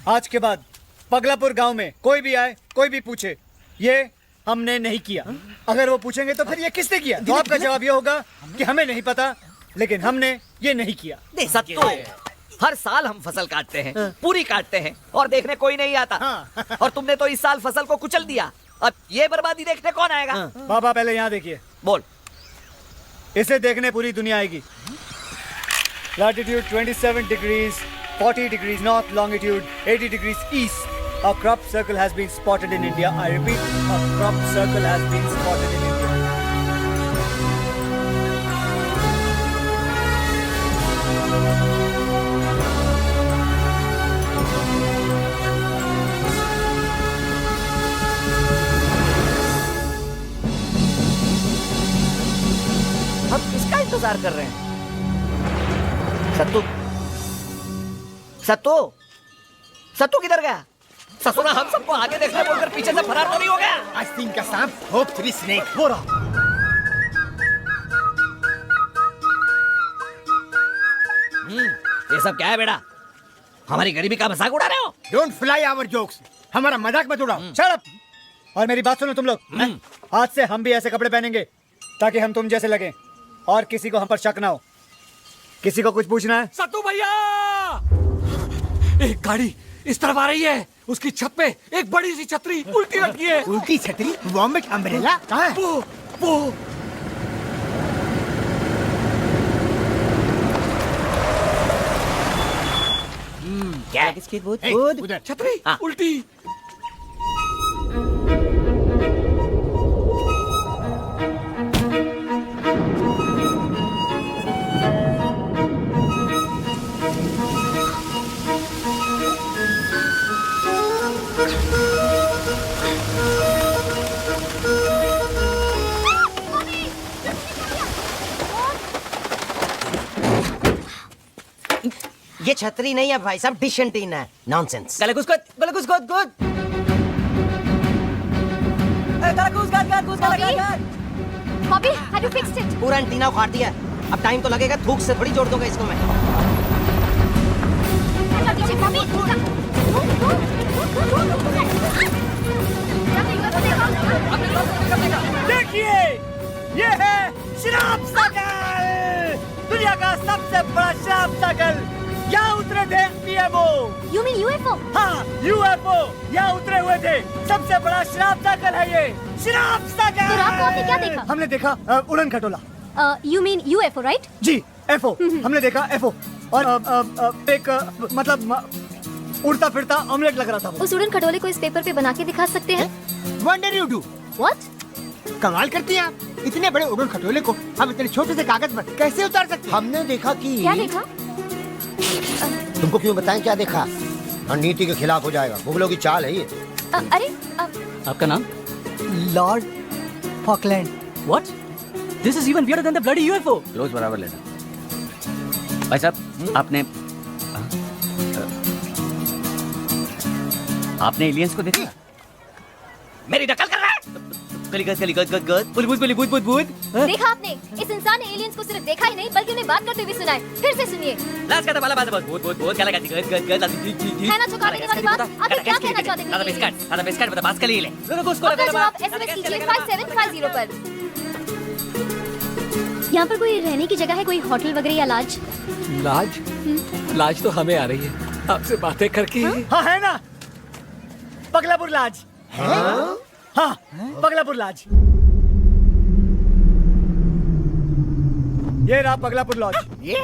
आज के बाद पगलापुर गांव में कोई भी आए कोई भी पूछे ये हमने नहीं किया। अगर वो पूछेंगे तो फिर ये किसने किया, तो आपका जवाब ये होगा कि हमें नहीं पता, लेकिन हमने ये नहीं किया। सत्तू, हर साल हम फसल काटते हैं, पूरी काटते हैं और देखने कोई नहीं आता। और तुमने तो इस साल फसल को कुचल दिया, अब ये बर्बादी देखने कौन आएगा? बाबा पहले यहाँ देखिए। बोल। इसे देखने पूरी दुनिया आएगी। Latitude 27 degrees, 40 degrees north, longitude 80 degrees east. A crop circle has been spotted in India. I repeat, a crop circle has been spotted in India. हम किसका इंतजार कर रहे हैं? सत्तू किधर गया? ससुरा हम सबको आगे देखने बोलकर पीछे से फरार तो नहीं हो गया? आस्तीन का सांप, होप थ्री स्नेक। हो रहा। ये सब क्या है बेटा? हमारी गरीबी का मजाक उड़ा रहे हो? डोंट फ्लाई आवर जोक्स, हमारा मजाक मत उड़ाओ। Shut up! और मेरी बात सुनो तुम लोग, आज से हम भी ऐसे कपड़े पहनेंगे ताकि हम तुम जैसे लगें और किसी को हम पर शक ना हो। किसी को कुछ पूछना है? सत्तू भैया, एक गाड़ी इस तरफ आ रही है, उसकी छत पे एक बड़ी सी छतरी उल्टी लटकी है। उल्टी छतरी? Vomit umbrella? कहाँ है? वो क्या है? किसकी Hey, उधर छतरी उल्टी। ये छतरी नहीं है भाई साहब, डिश एंटीना है। नॉनसेंस। गले घुस गुद। Bobby, have you fixed it? पूरा एंटीना उखाड़ दिया। अब टाइम तो लगेगा, थूक से थोड़ी जोड़ दूंगा इसको मैं। देखिए, ये है शराब सर्कल। दुनिया का सबसे बड़ा शराब सर्कल यहाँ उतरे थे पीएमओ। You mean UFO? हाँ, यूएफओ यहाँ उतरे हुए थे। सबसे बड़ा शराब सर्कल है ये, शराब सर्कल। फिर आप आपने क्या देखा? हमने देखा उड़न खटोला। You mean UFO, right? जी, एफओ। हमने देखा एफओ और एक मतलब उड़ता फिरता ऑमलेट लग रहा था वो। उस उड़न खटोले को इस पेपर पे बना के दिखा सकते हैं? Wonder you do. What? कमाल करती हैं आप। इतने बड़े उड़न खटोले को हम इतने छोटे से कागज पर कैसे उतार सकते हैं? हमने देखा कि क्या देखा? तुमको क्यों बताएं क्या देखा? और नीति के खिलाफ हो जाएगा। मुगलों की चाल है ये। अरे आपका नाम? Lord Falkland. What? This is even weirder than the bloody UFO. Close बराबर लेना। भाई साहब, आपने एलियंस को देखा? मेरी नकल कर रहा है? देखा आपने? इस इंसान ने एलियंस को सिर्फ देखा ही नहीं बल्कि उन्हें बात करते हुए सुना है। फिर से सुनिए। है ना चौंकाने वाली बात? आप ये क्या कहना चाहते हैं? अपना जवाब SMS कीजिए 5750 पर। यहाँ पर कोई रहने की जगह है, कोई होटल वगैरह या लॉज? लाज? लाज तो हमें आ रही है आपसे बातें करके। हाँ है ना, पगलापुर लॉज। हाँ, पगलापुर लॉज। ये रहा पगलापुर लॉज। ये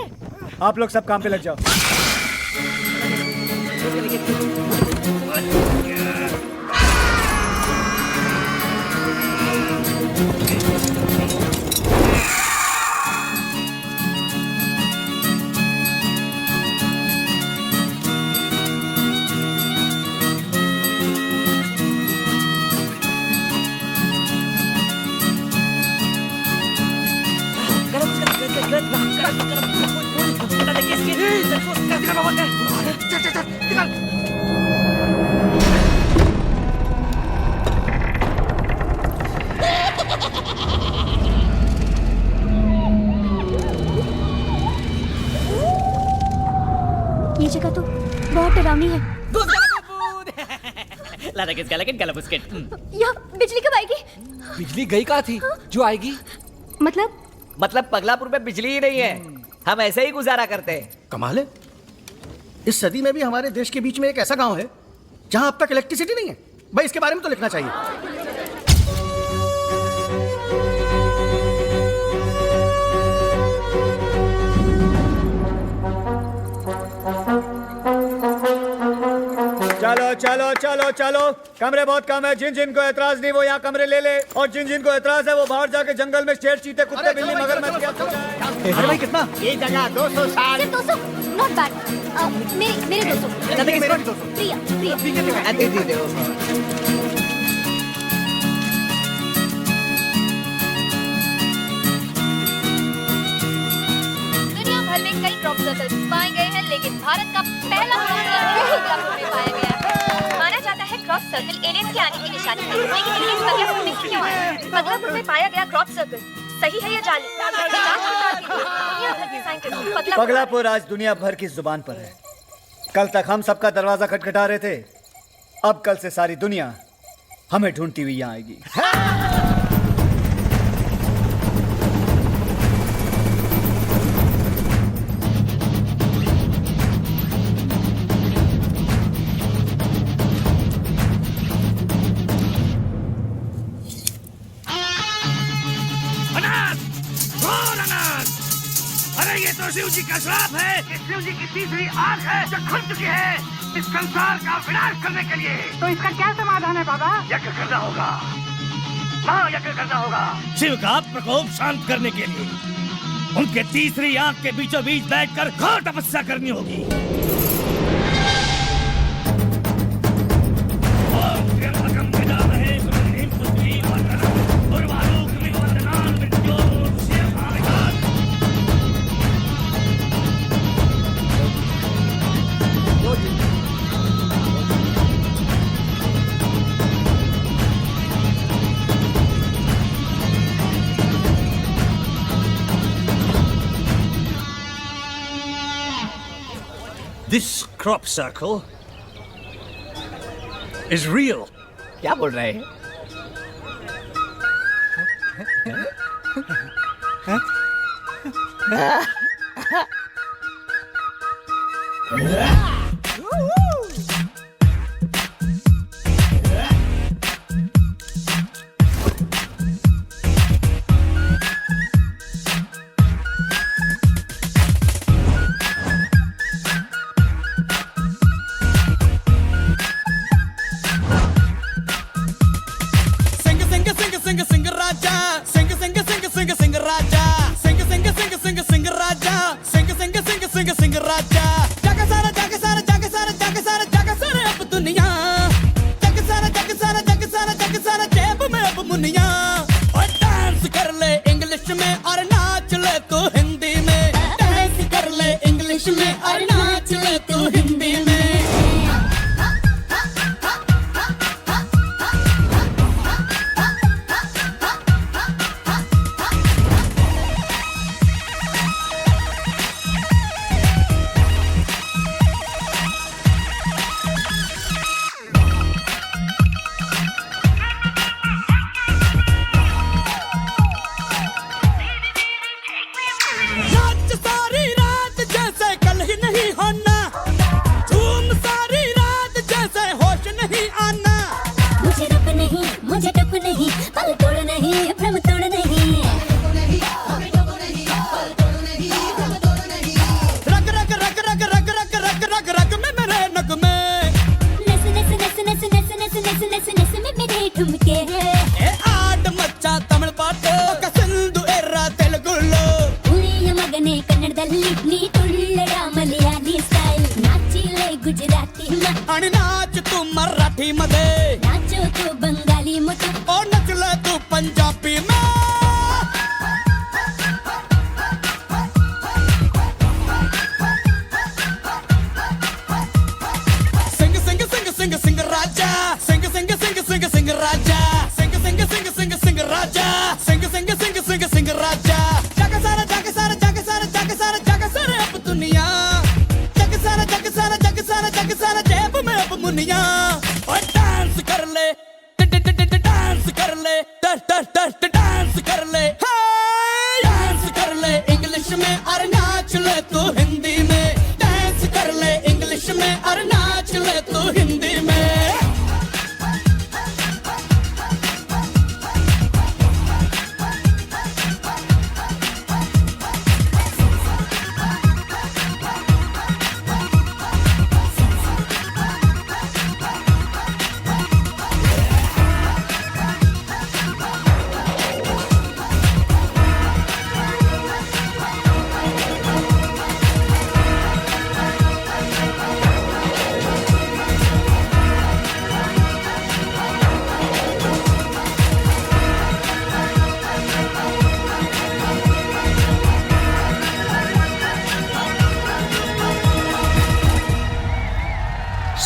आप लोग सब काम पे लग जाओ। ये जगह तो बहुत डरावनी है। यहाँ बिजली कब आएगी? बिजली गई कहाँ थी जो आएगी? मतलब पगलापुर में बिजली ही नहीं है। हम ऐसे ही गुजारा करते हैं। कमाल है, इस सदी में भी हमारे देश के बीच में एक ऐसा गांव है जहां अब तक इलेक्ट्रिसिटी नहीं है। भाई इसके बारे में तो लिखना चाहिए। चलो चलो चलो चलो, कमरे बहुत कम है। जिन जिन को एतराज नहीं वो यहाँ कमरे ले ले, और जिन जिन को एतराज है वो बाहर जाके जंगल में शेर, चीते, कुत्ते, बिल्ली, मगरमच्छ क्या सो जाए। अरे भाई कितना? ये जगह 200 साल। सिर्फ 200? Not bad. मेरे 200। प्रिया। दुनिया भर में कई क्रॉप सर्कल पाए गए हैं, लेकिन भारत का पहला क्रॉप में पाया गया है। माना जाता है क्रॉप सर्कल एलियंस के आने की निशानी है, लेकिन एलियंस पगलापुर में क्यों आए? पगलापुर में पाया गया क्रॉप सर्कल सही है या जाली? पगलापुर आज दुनिया भर की जुबान पर है। कल तक हम सबका दरवाजा खटखटा रहे थे, अब कल से सारी दुनिया हमें ढूंढती हुई यहाँ आएगी। अरे ये तो शिव जी का श्राप है। ये शिव जी की तीसरी आंख है जो खुल चुकी है इस संसार का विनाश करने के लिए। तो इसका क्या समाधान है बाबा? यज्ञ करना होगा, महायज्ञ करना होगा। शिव का प्रकोप शांत करने के लिए उनके तीसरी आंख के बीचों बीच बैठकर घोर तपस्या करनी होगी। This crop circle is real. क्या बोल रहे हैं?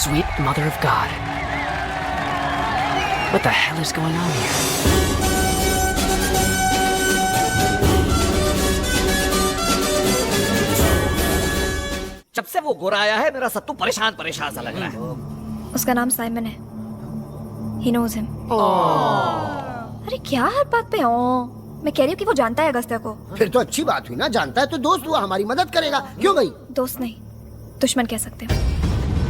Sweet Mother of God. What the hell is going on here? जब से वो गोरा आया है मेरा सत्तू परेशान परेशान सा लग रहा है। उसका नाम साइमन है। He knows him. अरे क्या हर बात पे मैं कह रही हूँ कि वो जानता है अगस्त्या को। फिर तो अच्छी बात हुई ना, जानता है तो दोस्त हुआ, हमारी मदद करेगा। क्यों भाई? दोस्त नहीं, दुश्मन कह सकते हो।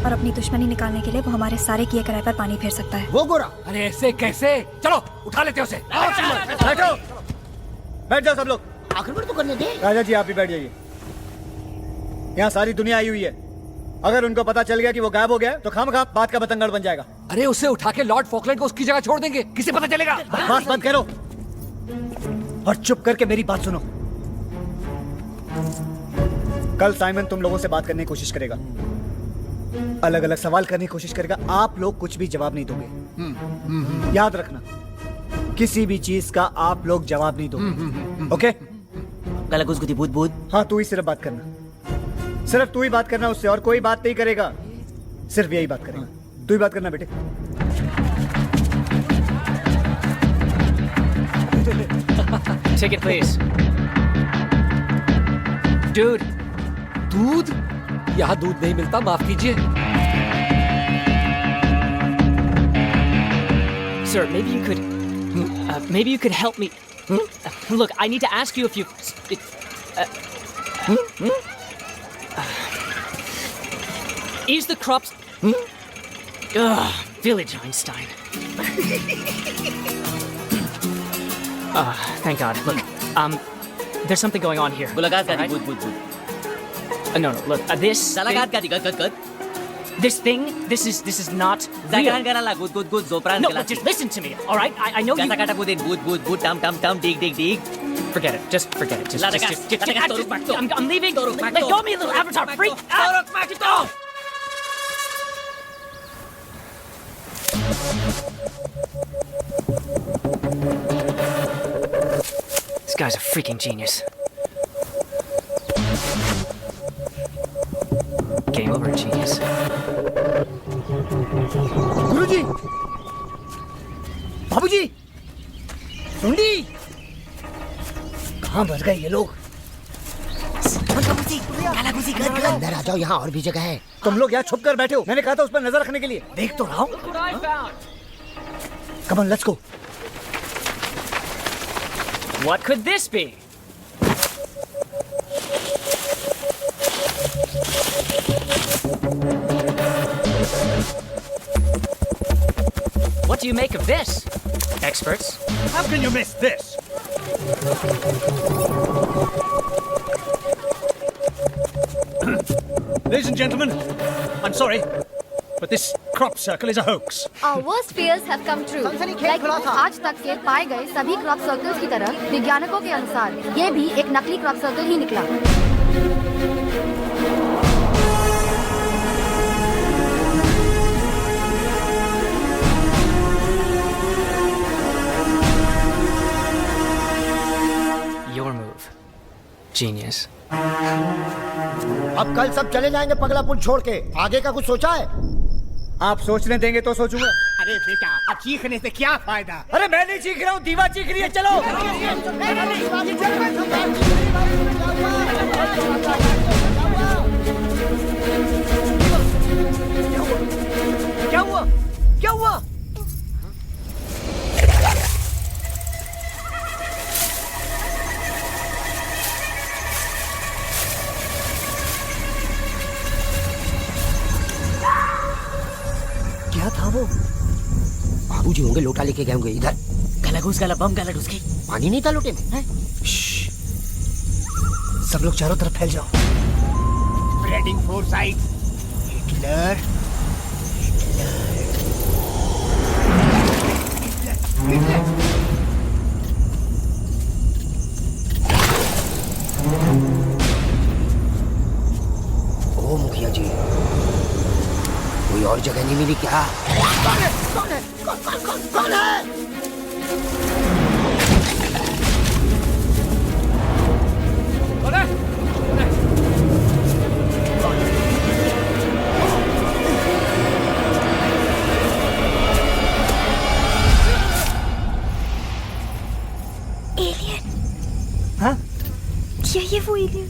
और अपनी दुश्मनी निकालने के लिए वो हमारे सारे किए कराए पर पानी फेर सकता है। वो गोरा? अरे ऐसे कैसे? चलो उठा लेते उसे। बैठो, बैठ जाओ सब लोग। आखिर तो करने दे। राजा जी आप भी बैठ जाइए। यहाँ सारी दुनिया आई हुई है। अगर उनको पता चल गया कि वो गायब हो गया तो खामखा बात का बतंगड़ बन जाएगा। अरे उसे उठा के लॉर्ड फॉकलैंड को उसकी जगह छोड़ देंगे, किसे पता चलेगा? बस बंद करो और चुप करके मेरी बात सुनो। कल साइमन तुम लोगों से बात करने की कोशिश करेगा, अलग अलग सवाल करने की कोशिश करेगा। आप लोग कुछ भी जवाब नहीं दोगे। याद रखना, किसी भी चीज का आप लोग जवाब नहीं दोगे। ओके? गलगुजगुदी बूद बूद। हाँ, तू ही सिर्फ बात करना, सिर्फ तू ही बात करना उससे, और कोई बात नहीं करेगा। सिर्फ यही बात करेगा, तू ही बात करना बेटे। Take it, please. Dude, दूध? यहाँ दूध नहीं मिलता, माफ कीजिए। Sir, maybe you could help me. Look, I need to ask you a few. Is the crops... Village Einstein. Thank God. Look, there's something going on here. मुलाकात Alright? good. No, look, this... मुलाकात good. This thing, this is not real. Zakaran karala good zopran No, look, just listen to me, all right? I know you... Kata kata budin good tam dig. Forget it. Just forget it. Just I'm leaving. Let go of me, little avatar freak. This guy's a freaking genius. Game over, genius. गुरुजी, बाबूजी, सुंडी, कहाँ बच गए ये लोग? अंदर आ जाओ, यहाँ और भी जगह है। तुम लोग यहाँ छुप कर बैठे हो, मैंने कहा था उस पर नजर रखने के लिए। देख तो रहा हूँ। Come on, let's go. What could this be? What do you make of this, experts? How can you miss this? Ladies and gentlemen, I'm sorry, but this crop circle is a hoax. Our worst fears have come true. Like आज तक के पाए गए सभी क्रॉप सर्कल्स की तरह वैज्ञानिकों के अनुसार ये भी एक नकली क्रॉप सर्कल ही निकला। Your move, genius. अब कल सब चले जाएंगे पगला पुल छोड़ के। आगे का कुछ सोचा है? आप सोचने देंगे तो सोचूंगा। अरे बेटा, अब चीखने से क्या फायदा? अरे मैं नहीं चीख रहा हूँ, दीवा चीख रही है। चलो। क्या हुआ? क्या हुआ? क्या था वो? बाबूजी होंगे, लोटा लेके गए होंगे इधर। गला बम गला उसकी। पानी नहीं था लोटे में? सब लोग चारों तरफ फैल जाओ। Spreading foresight. Hitler. ओ मुखिया जी, कोई और जगह नहीं मिली क्या? कौन है? कौन है? एलियन। हाँ? क्या ये वो एलियन?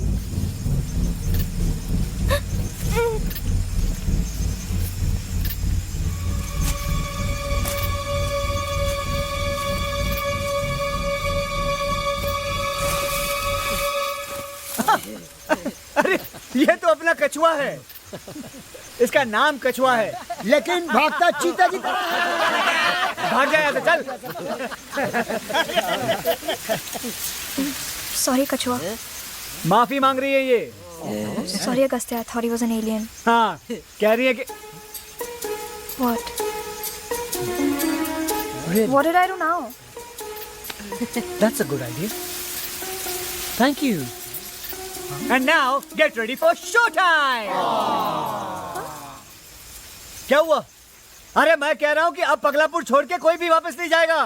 अरे ये तो अपना कछुआ है। इसका नाम कछुआ है, लेकिन भागता चीता की तरह है। भाग जाए तो चल। सॉरी कछुआ। माफी मांग रही है ये। Sorry Agastya, I thought he was an alien. हाँ, कह रही है कि What? What did I do now? That's a good idea. Thank you. And now get ready for showtime. क्या हुआ? अरे मैं कह रहा हूँ कि अब पगलापुर छोड़ के कोई भी वापस नहीं जाएगा।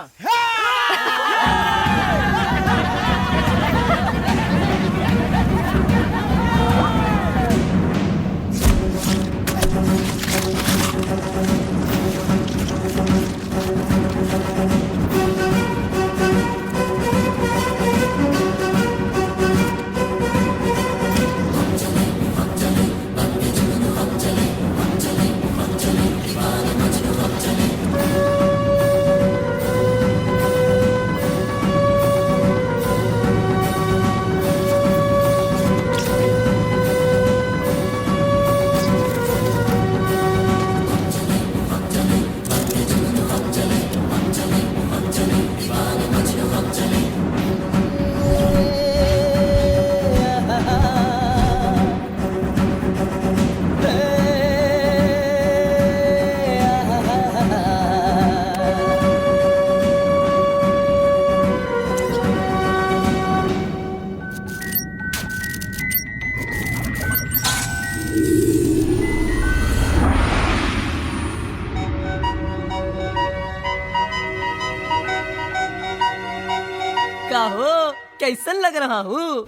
हो, कैसन लग रहा हूँ?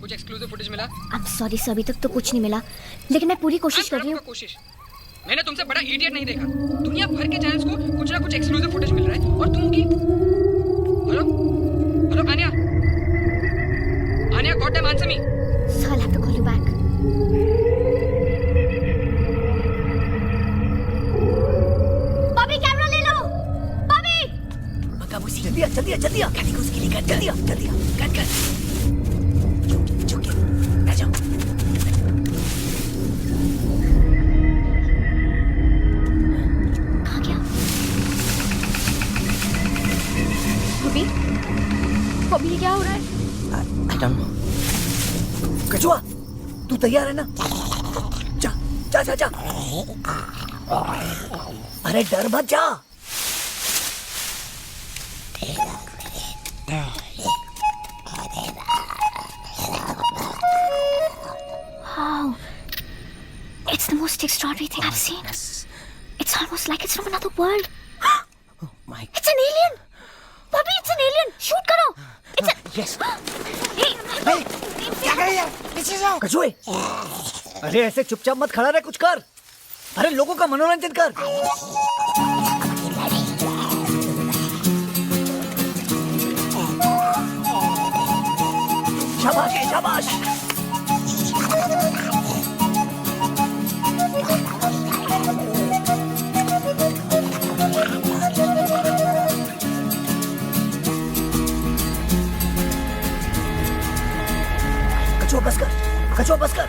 कुछ एक्सक्लूसिव फुटेज मिला? अब सॉरी सर, अभी तक तो कुछ नहीं मिला, लेकिन मैं पूरी कोशिश कर रही हूँ। कोशिश? मैंने तुमसे बड़ा इडियट नहीं देखा। दुनिया भर के चैनल्स को कुछ ना कुछ एक्सक्लूसिव फुटेज मिल रहा है और तुम की hello hello Anya Anya god damn answer me. Sir I have to call you back. Bobby camera ले लो। बॉबी काबूसी जल्दी आ जल्दी आ गाड़ी को उसके लिए कट जल्दी आ कट चुप बैठ जाओ। कहाँ गया? बॉबी बॉबी ये क्या हो रहा है? I don't know। कछुआ तू तैयार है ना? जा अरे डर मत जा। Wow, it's the most extraordinary thing I've seen. It's almost like it's from another world. Oh my! It's an alien. Bobby, it's an alien. Shoot करो। It's a... Yes. Hey, क्या कर रही है? पीछे जाओ। कछुए, अरे ऐसे चुपचाप मत खड़ा रहे, कुछ कर। अरे लोगों का मनोरंजन कर। शाबाश। कछुआ बस कर।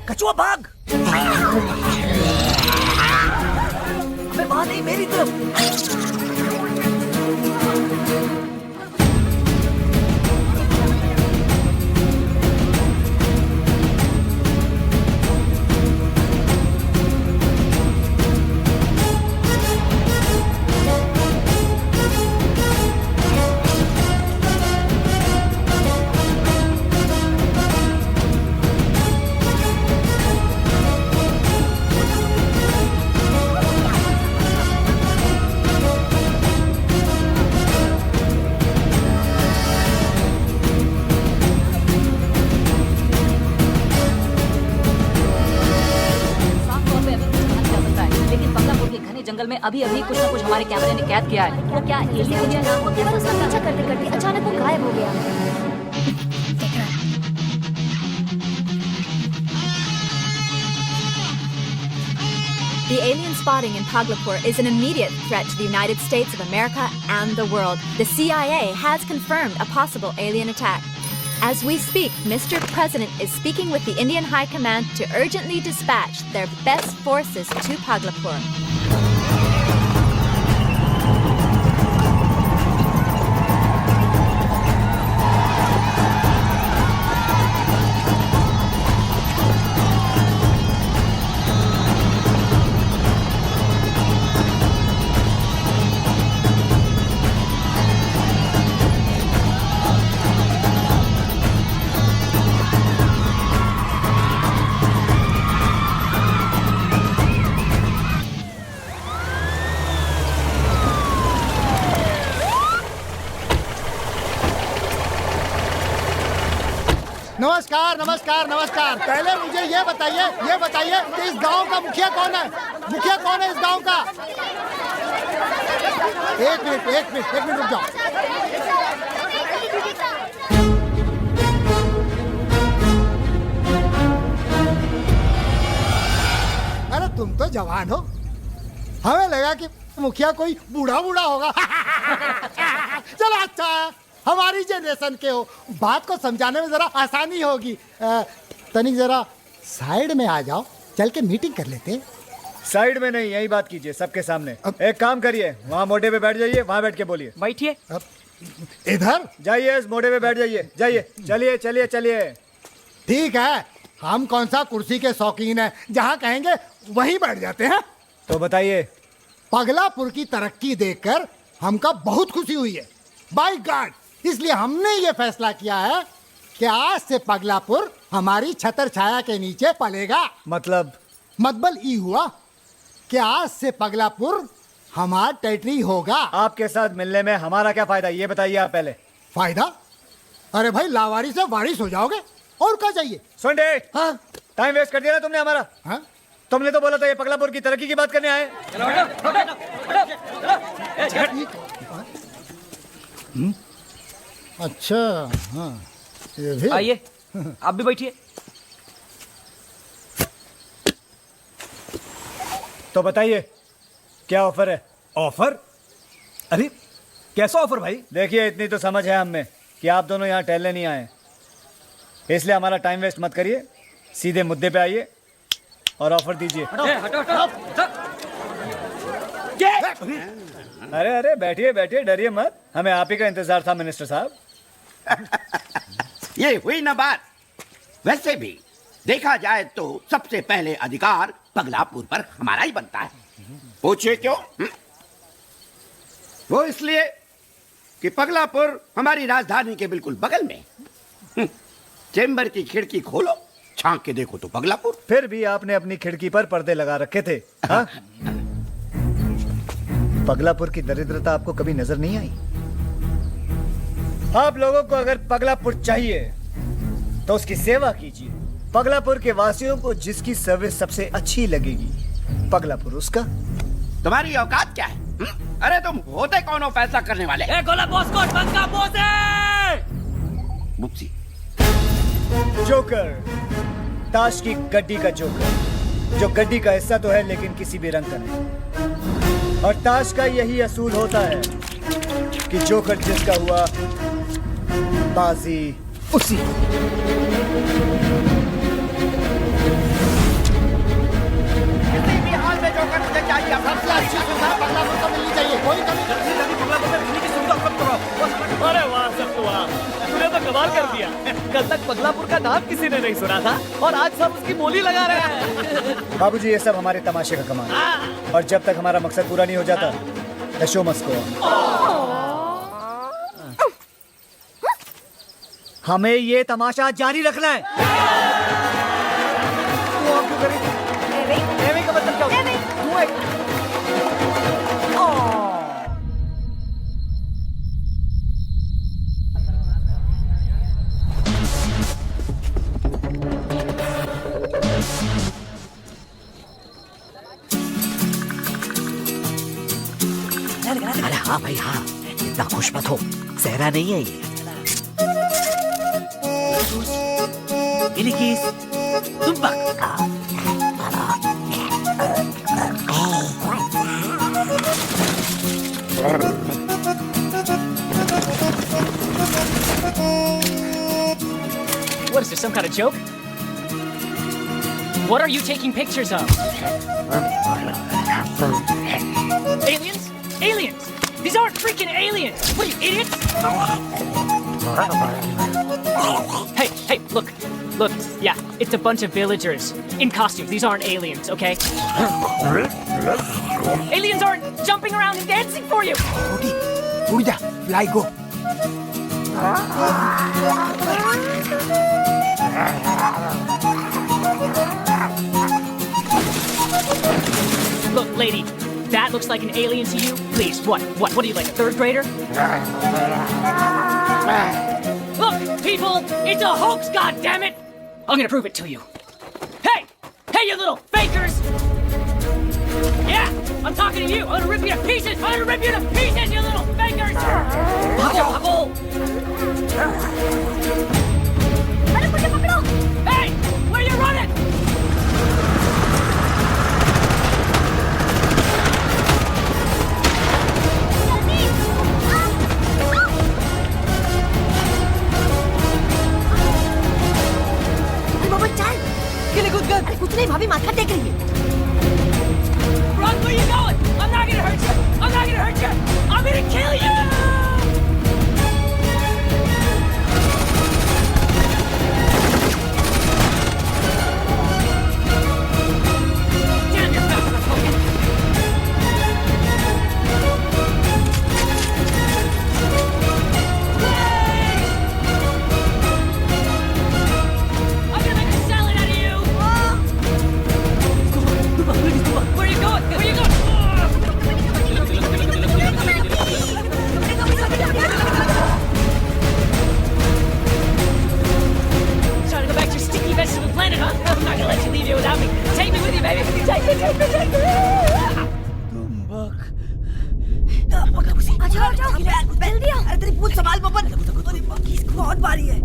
कछुआ भाग। अबे वहां नहीं, मेरी तरफ। जंगल में अभी कुछ ना कुछ हमारे कैमरे ने कैद किया है। वो क्या एलियन नाम हो गया? उसका पीछा करते अचानक वो गायब हो गया। The alien spotting in Paglapur is an immediate threat to the United States of America and the world. The CIA has confirmed a possible alien attack. As we speak, Mr. President is speaking with the Indian High Command to urgently dispatch their best forces to Paglapur. नमस्कार। पहले मुझे ये बताइए कि इस गांव का मुखिया कौन है? इस गांव का? एक मिनट रुक जाओ। अरे तुम तो जवान हो, हमें लगा कि मुखिया कोई बूढ़ा होगा। चलो अच्छा, हमारी जनरेशन के हो, बात को समझाने में जरा आसानी होगी। तनिक जरा साइड में आ जाओ, चल के मीटिंग कर लेते हैं। साइड में नहीं, यही बात कीजिए सबके सामने। एक काम करिए, वहाँ मोटे पे बैठ जाइए, वहाँ बैठ के बोलिए। बैठिए। इधर जाइए, इस मोटे पे बैठ जाइए। जाइए, चलिए। ठीक है, हम कौन सा कुर्सी के शौकीन हैं, जहाँ कहेंगे वहीं बैठ जाते हैं। तो बताइए। पगलापुर की तरक्की देखकर हमका बहुत खुशी हुई है, बाय गॉड। इसलिए हमने ये फैसला किया है कि आज से पगलापुर हमारी छतर छाया के नीचे पलेगा। मतलब मतबल ई हुआ कि आज से पगलापुर हमारा टेरिटरी होगा। आपके साथ मिलने में हमारा क्या फायदा, ये बताइए आप पहले। फायदा? अरे भाई, लावारिस से वारिस हो जाओगे, और क्या चाहिए? सुन दे। हाँ? टाइम वेस्ट कर दिया ना तुमने हमारा। हाँ? तुमने तो बोला था ये पगलापुर की तरक्की की बात करने आए। अच्छा, हाँ, ये भी। आइए, आप भी बैठिए। तो बताइए क्या ऑफर है? ऑफर? अरे कैसा ऑफर भाई? देखिए, इतनी तो समझ है हम में कि आप दोनों यहाँ टहलने नहीं आए, इसलिए हमारा टाइम वेस्ट मत करिए, सीधे मुद्दे पे आइए और ऑफर दीजिए। अरे अरे बैठिए बैठिए, डरिए मत, हमें आप ही का इंतजार था मिनिस्टर साहब। ये हुई ना बात। वैसे भी देखा जाए तो सबसे पहले अधिकार पगलापुर पर हमारा ही बनता है। पूछिए क्यों? वो इसलिए कि पगलापुर हमारी राजधानी के बिल्कुल बगल में। चेंबर की खिड़की खोलो, झांक के देखो तो पगलापुर। फिर भी आपने अपनी खिड़की पर पर्दे लगा रखे थे। हाँ? पगलापुर की दरिद्रता आपको कभी नजर नहीं आई? आप लोगों को अगर पगलापुर चाहिए तो उसकी सेवा कीजिए। पगलापुर के वासियों को जिसकी सर्विस सबसे अच्छी लगेगी, पगलापुर उसका। तुम्हारी औकात क्या है? अरे तुम होते कौन हो फैसला करने वाले? गोला बॉस को बंद का बॉस है। मुक्सी जोकर, ताश की गड्डी का जोकर, जो गड्डी का हिस्सा तो है लेकिन किसी भी रंग का नहीं। और ताश का यही असूल होता है कि जोकर जिसका हुआ, बाजी उसी। किसी भी हाल में जोकर मुझे चाहिए। सबसे अच्छी सुविधा पगलापुर को मिलनी चाहिए, कोई कमी अरे वाह सब वाह, तूने तो कमाल कर दिया। कल तक पगलापुर का नाम किसी ने नहीं सुना था और आज सब उसकी बोली लगा रहे हैं। बाबूजी, ये सब हमारे तमाशे का कमाल है, और जब तक हमारा मकसद पूरा नहीं हो जाता, the show must go on. हमें ये तमाशा जारी रखना है। वो आप क्यों करेंगे? एवे का मतलब क्या होता है? धुएं। अरे हाँ भाई हाँ, इतना खुश मत हो, सहरा नहीं है ये। इलिकीस, तुंबक। What is this, some kind of joke? What are you taking pictures of? Aliens? Aliens! These aren't freaking aliens! What are you, idiots? Hey, look. Look, yeah, it's a bunch of villagers in costumes. These aren't aliens, okay? Aliens aren't jumping around and dancing for you! उड़ जा, fly go. Look, lady, that looks like an alien to you? Please, what are you, like a third grader? Look, people, it's a hoax, goddammit! I'm gonna prove it to you. Hey, you little fakers! Yeah, I'm talking to you. I'm gonna rip you to pieces. I'm gonna rip you to pieces, you little fakers! Bubble! Hey, where you running? अरे कुछ नहीं भाभी, माथा टेक रही है। Run, where you going? I'm not gonna hurt you. I'm not gonna hurt you. I'm gonna kill you. अच्छा जल्दी आओ। अरे तेरी पूछ संभाल पवन। बहुत भारी है।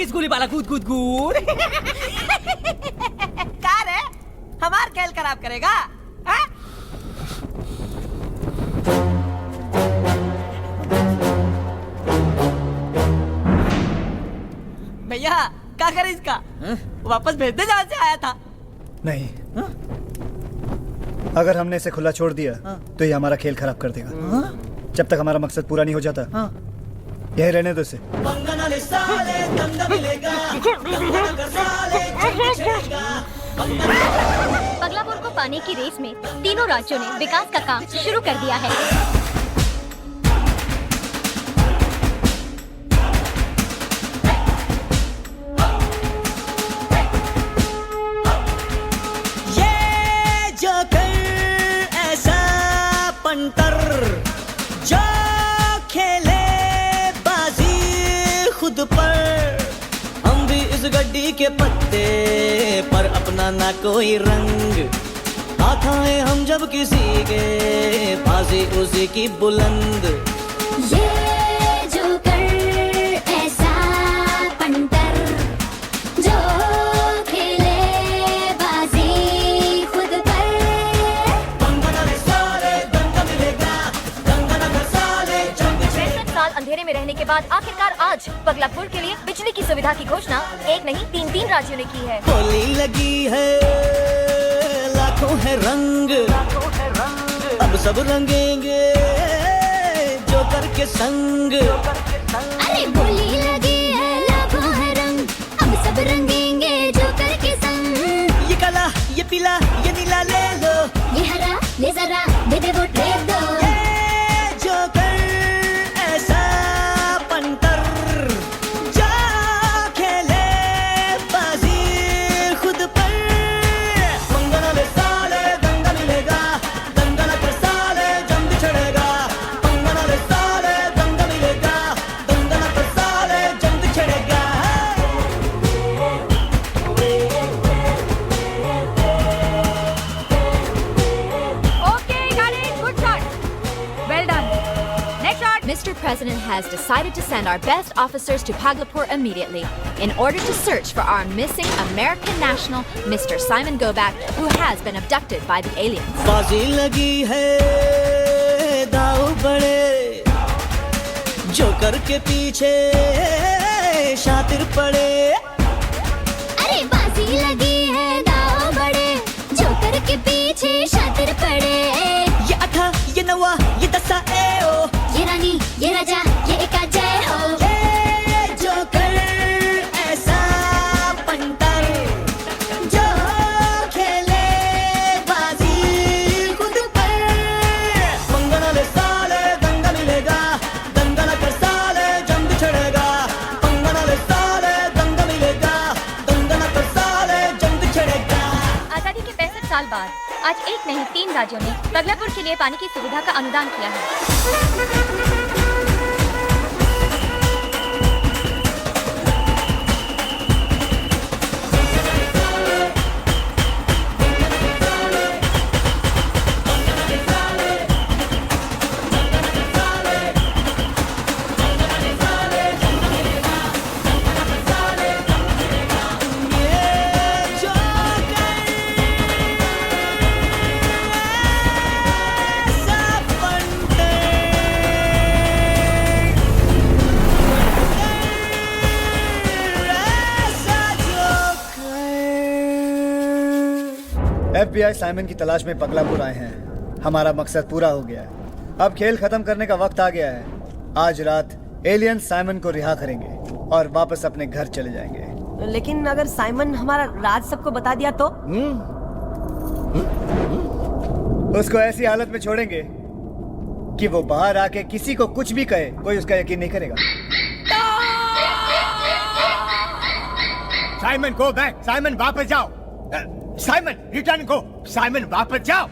स्कूली बाला कूद कूद कूद। कार है हमार खेल खराब करेगा। भैया क्या करे इसका? वापस भेज दे जहाँ से आया था। नहीं अगर हमने इसे खुला छोड़ दिया तो ये हमारा खेल खराब कर देगा। जब तक हमारा मकसद पूरा नहीं हो जाता यही रहने दो इसे। पगलापुर को पाने की रेस में तीनों राज्यों ने विकास का काम शुरू कर दिया है। ये जो कर ऐसा पंटर जो खेले बाजी खुद पर, हम भी इस गड्डी के पत्ते पर अपना ना कोई रंग, हाथ आए हम जब किसी के बाजी उसी की बुलंद। ये जो कर ऐसा पंटर जो खेले बाजी खुद पर, 65 साल अंधेरे में रहने के बाद आखिरकार आज पगलापुर के लिए बिजली की सुविधा की घोषणा एक नहीं तीन राज्यों ने की है। होली लगी है लाखों है रंग, अब सब रंगेंगे जोकर के संग। अरे होली लगी है लाखों है रंग, अब सब रंगेंगे जोकर के संग। ये काला ये पीला ये नीला ले लो, ये हरा ले जरा दे दे वोट दे दो। ये जोकर ऐसा पंटर जो खेले बाजी खुद पर, मंगना ले साले दंगा मिलेगा, दंगा न कर साले जम बिछड़ेगा। मंगना ले साले दंगा मिलेगा, दंगा न कर साले जम बिछड़ेगा। Okay, got it. Good shot. Well done. Next shot. Mr. President has decided to send our best officers to Paglapur immediately in order to search for our missing American national, Mr. Simon Gobak, who has been abducted by the aliens. बाजी लगी है दाव बड़े, जोकर के पीछे शातिर पड़े। अरे बाजी लगी है दाव बड़े, जोकर के पीछे शातिर पड़े। ये अठा ये नवा ये दसा ए ओ, ये रानी ये राजा ये एका जय हो। ये जोकर ऐसा पंटर जो खेले बाजी खुद पर, मंगना ले साले दंगा मिलेगा, दंगा न कर साले जम बिछड़ेगा। मंगना ले साले दंगा मिलेगा, दंगा न कर साले जम बिछड़ेगा। आजादी के 65 साल बाद आज एक नहीं 3 राज्यों ने पगलापुर के लिए पानी की सुविधा का अनुदान किया है। FBI साइमन की तलाश में पगलापुर आए हैं। हमारा मकसद पूरा हो गया है। अब खेल खत्म करने का वक्त आ गया है। आज रात एलियंस साइमन को रिहा करेंगे और वापस अपने घर चले जाएंगे। लेकिन अगर साइमन हमारा राज सबको बता दिया तो? उसको ऐसी हालत में छोड़ेंगे कि वो बाहर आके किसी को कुछ भी कहे, कोई उसका यकीन नहीं करेगा। साइमन गो बैक, साइमन वापस जाओ। साइमन रिटर्न गो, साइमन वापस जाओ।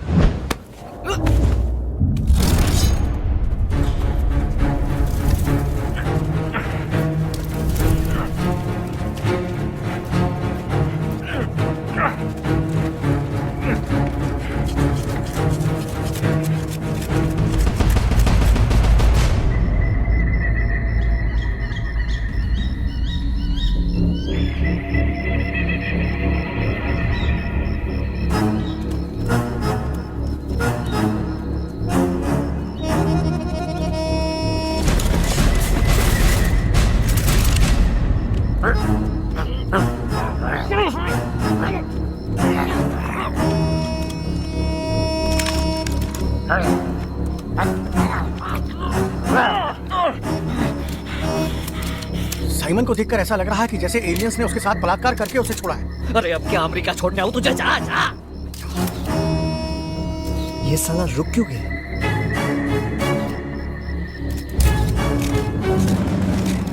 साइमन को देखकर ऐसा लग रहा है कि जैसे एलियंस ने उसके साथ बलात्कार करके उसे छोड़ा है। अरे अब क्या अमेरिका छोड़ने आऊं तुझे? जा जा। ये साला रुक क्यों गया?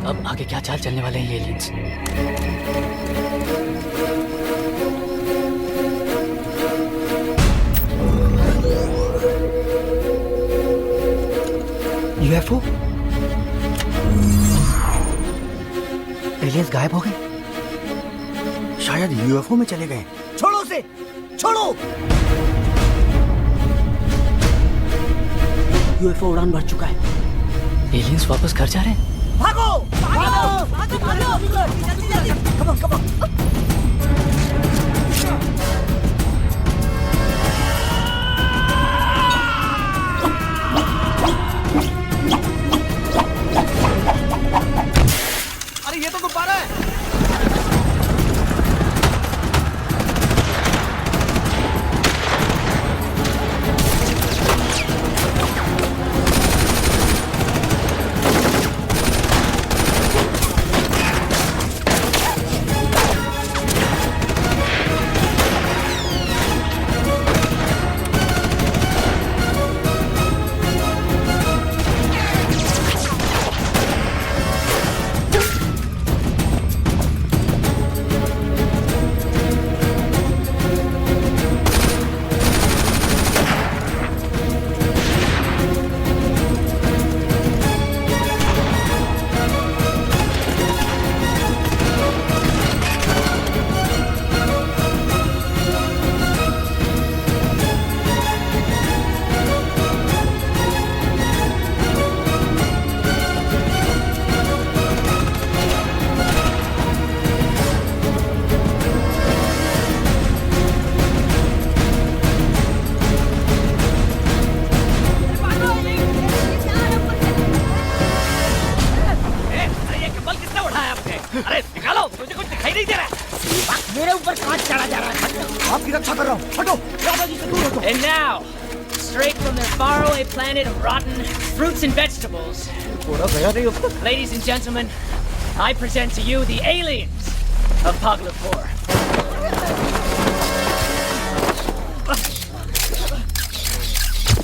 अब आगे क्या चाल चलने वाले हैं ये एलियंस? यूएफओ? एलियंस गायब हो गए। शायद यूएफओ में चले गए। छोड़ो उसे, छोड़ो। यूएफओ उड़ान भर चुका है। एलियंस वापस घर जा रहे हैं। भागो भागो भागो भागो, जल्दी जल्दी, कम ऑन कम ऑन। अरे ये तो गुब्बारा है। अरे निकालो, मुझे कुछ दिखाई नहीं दे रहा। मेरे ऊपर कांच चढ़ा जा रहा है। आपकी रक्षा कर रहा हूँ, हटो। दादाजी से दूर हटो। And now, straight from their faraway planet of rotten fruits and vegetables, ladies and gentlemen, I present to you the aliens of Paglapur.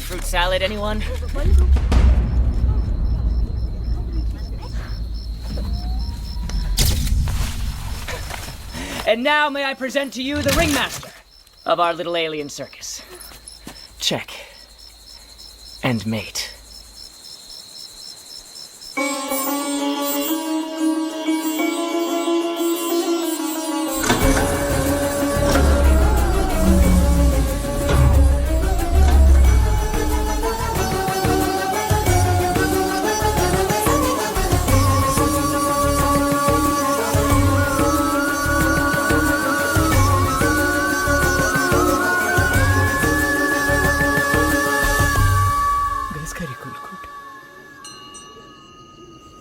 Fruit salad, anyone? And now may I present to you the ringmaster of our little alien circus. Check. And mate.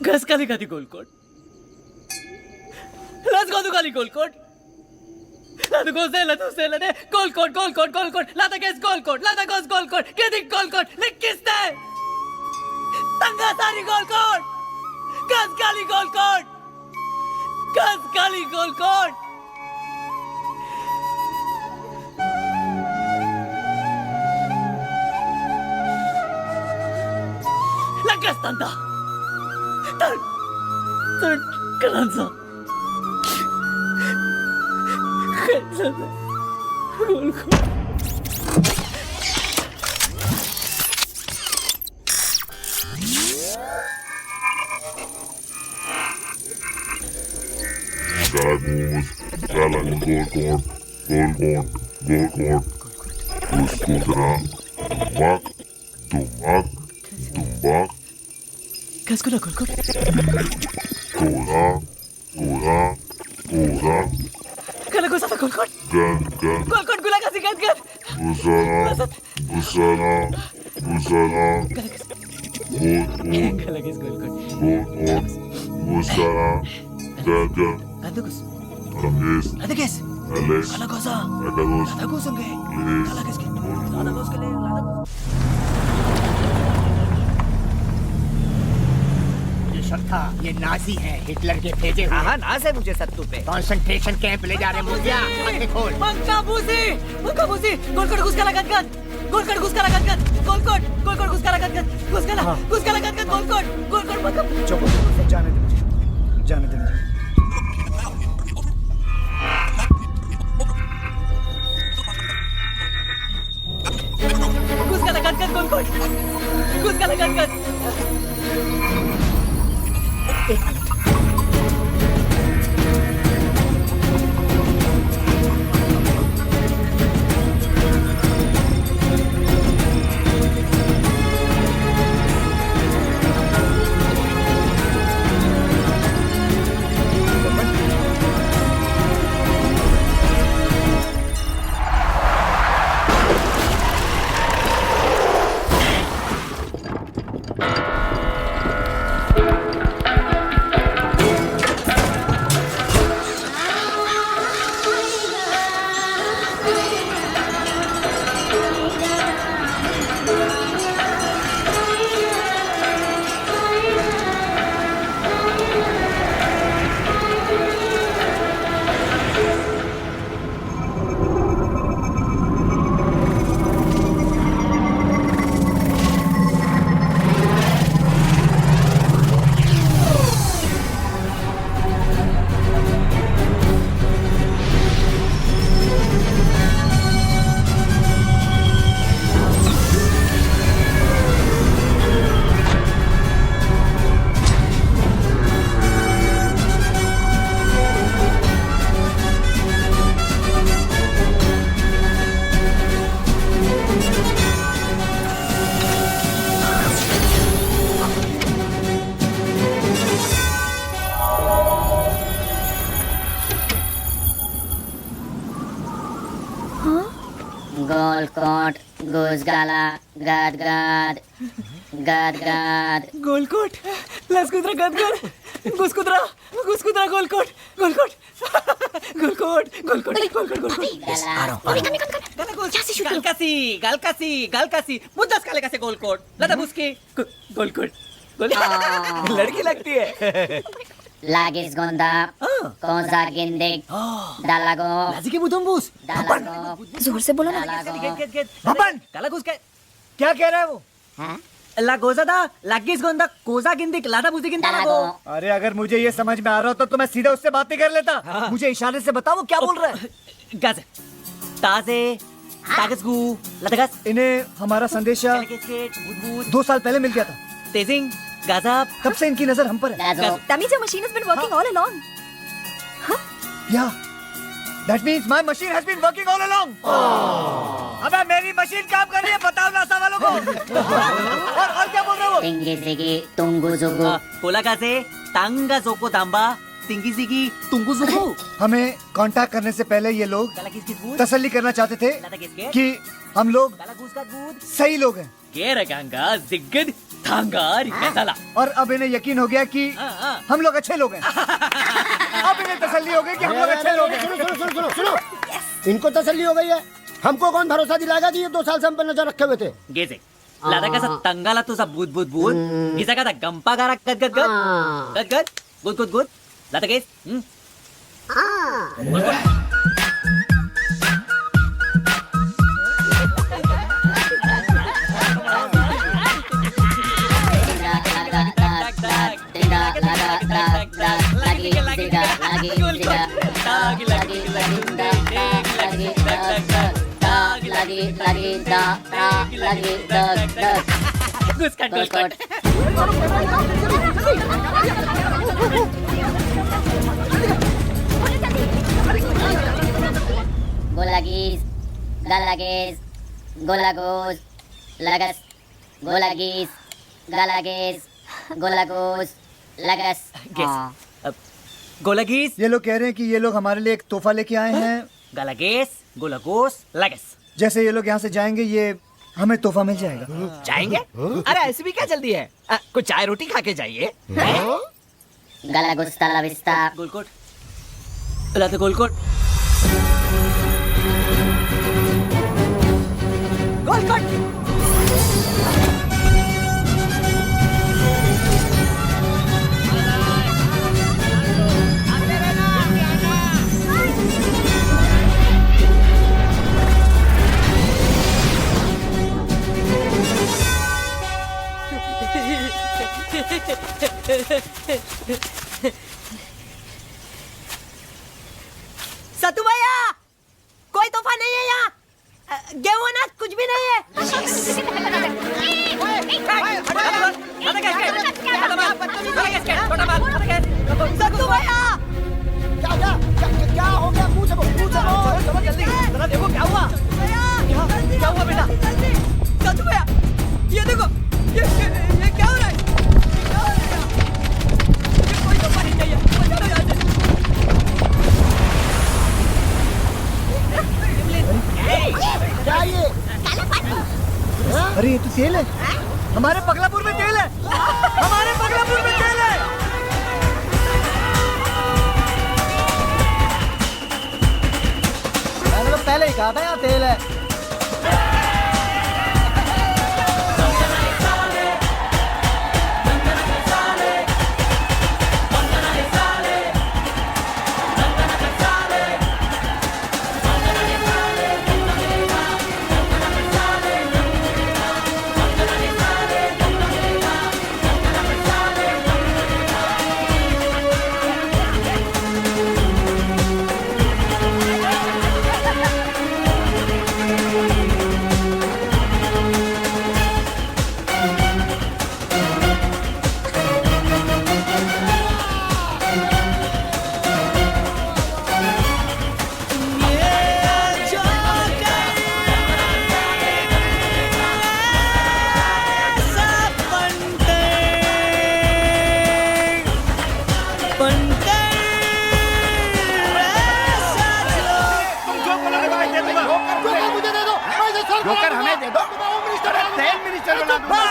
Gaskali Golkot. Let's go to Gali Golkot. Let's go Zela de Golkot. Lata guess Golkot. Lata goes Golkot. Getting Golkot. Likiste. Tanga Sari Golkot. Gaskali Golkot. Gaskali Golkot. circus tanda. Tan kanansa. Kanansa. Galagos, Golcorn, Uskudra, Dumbak, Kaskuna Golcorn. Koda, Kalagosata Golcorn. Gan, Golcorn gula kasi gan. Busala, Kalagis Golcorn. Busala, Gan, Kadagus. Langis, Kadagus. Alex, Kalagosa. Agados, Kadagus ang gay. Lis, Kalagas ke. Kadagus ke le. ये सब था, ये नाजी है, हिटलर के भेजे हुए। हाँ नाज है मुझे सत्तू पे। कॉन्सेंट्रेशन कैंप ले जा रहे मुर्गिया, आंखें खोल। Mangkabusi, Golcorn guskala gan. Golcorn guskala gan. Golcorn guskala gan. Guskala gan. Golcorn mangkab. चुप हो, जाने दे मुझे, जाने दे मुझे। Guskala gan Golcorn. Guskala gan. Golcourt, Gusgala, Gadgad, Gadgad. Golcourt, Laskudra Gadgad, Guskudra, Golcourt. Galkasi, मुद्दास काले का से गोलकोट, लता बुस्की, गोलकोट, लड़की लगती है। Lagis Gonda, Konza Gindig, Dalago, लाजी बुदुम्बुस, Dalago, जोर से बोलो ना। भपन कालागुस क्या कह रहा है वो? लागोजादा, लागिस गोंदा, कोजा गिंदिक, लादा बुजी गिंदा लागो। अरे अगर मुझे ये समझ में आ रहा होता तो मैं सीधा उससे बात नहीं कर लेता। मुझे इशारे से बताओ वो क्या बोल रहा है। गाजे, ताजे, तागसगु, लतगस। इन्हें हमारा संदेशा 2 साल पहले मिल गया था। तेजिंग, गाजाब। तब से इनकी नजर हम पर है। That means your machine has been working all along. Yeah. That means my machine has been working all along. अबे मेरी मशीन काम कर रही है, बताओ नासा वालों को। और क्या बोल रहे हो? Tingi Zigi, Tungu Zugu. पोला कासे, तांगा जोको तांबा, तिंगी जिगी, तुंगु जुगु। हमें कांटेक्ट करने से पहले ये लोग तसल्ली करना चाहते थे कि हम लोग सही लोग हैं। जिग्गद थांगार कैसाला। और अब इन्हें यकीन हो गया कि हम लोग अच्छे लोग हैं। अब इन्हें तसल्ली हो गई कि हम लोग अच्छे लोग हैं। सुनो इनको तसल्ली हो गई है। हमको कौन भरोसा दिलाएगा कि ये 2 साल से हम पर नजर रखे हुए थे। गेजे लादा का सा तंगाला तो सा बूद गिसा का ता गंपा गारा गद गुद लादा गेस Golagis, galagis, golagos, lagas, golagis, galagis, golagos, lagas. गोलागीस। ये लोग कह रहे हैं कि ये लोग हमारे लिए एक तोहफा लेके आए हैं। गालागेस, गोलागोस, लगस। जैसे ये लोग यहाँ से जाएंगे ये हमें तोहफा मिल जाएगा। जाएंगे? अरे ऐसी भी क्या जल्दी है? कुछ चाय रोटी खा के जाइए। Galagos la vista. गोलकोट। लाते गोलकोट। गोलकोट। सतु भैया, कोई तोहफा नहीं है यहाँ। गेहूं अनाज कुछ भी नहीं है। सतु भैया, क्या हो गया? मुंह से बोल, चलो जल्दी, जरा देखो क्या हुआ। क्या हुआ बेटा? सतु भैया, ये देखो, ये क्या हो रहा है? कोई तोहफा नहीं चाहिए। बचाओ यहाँ से। क्या ये? अरे ये तो तेल है। हमारे पगलापुर में तेल है। हमारे पगलापुर में तेल है। मैंने तो पहले ही कहा था यहाँ तेल है। जोकर हमें दे दो। तेल मिनिस्टर बना दूंगा।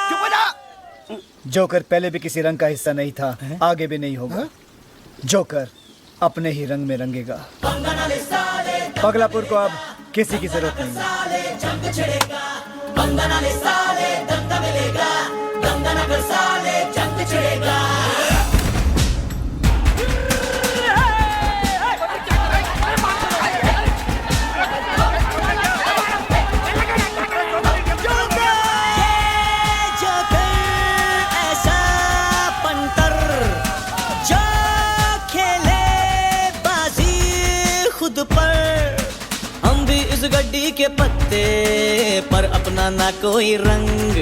चुप हो जा। जोकर पहले भी किसी रंग का हिस्सा नहीं था, आगे भी नहीं होगा। जोकर अपने ही रंग में रंगेगा। पगलापुर को अब किसी की जरूरत नहीं है। गड्डी के पत्ते पर अपना ना कोई रंग।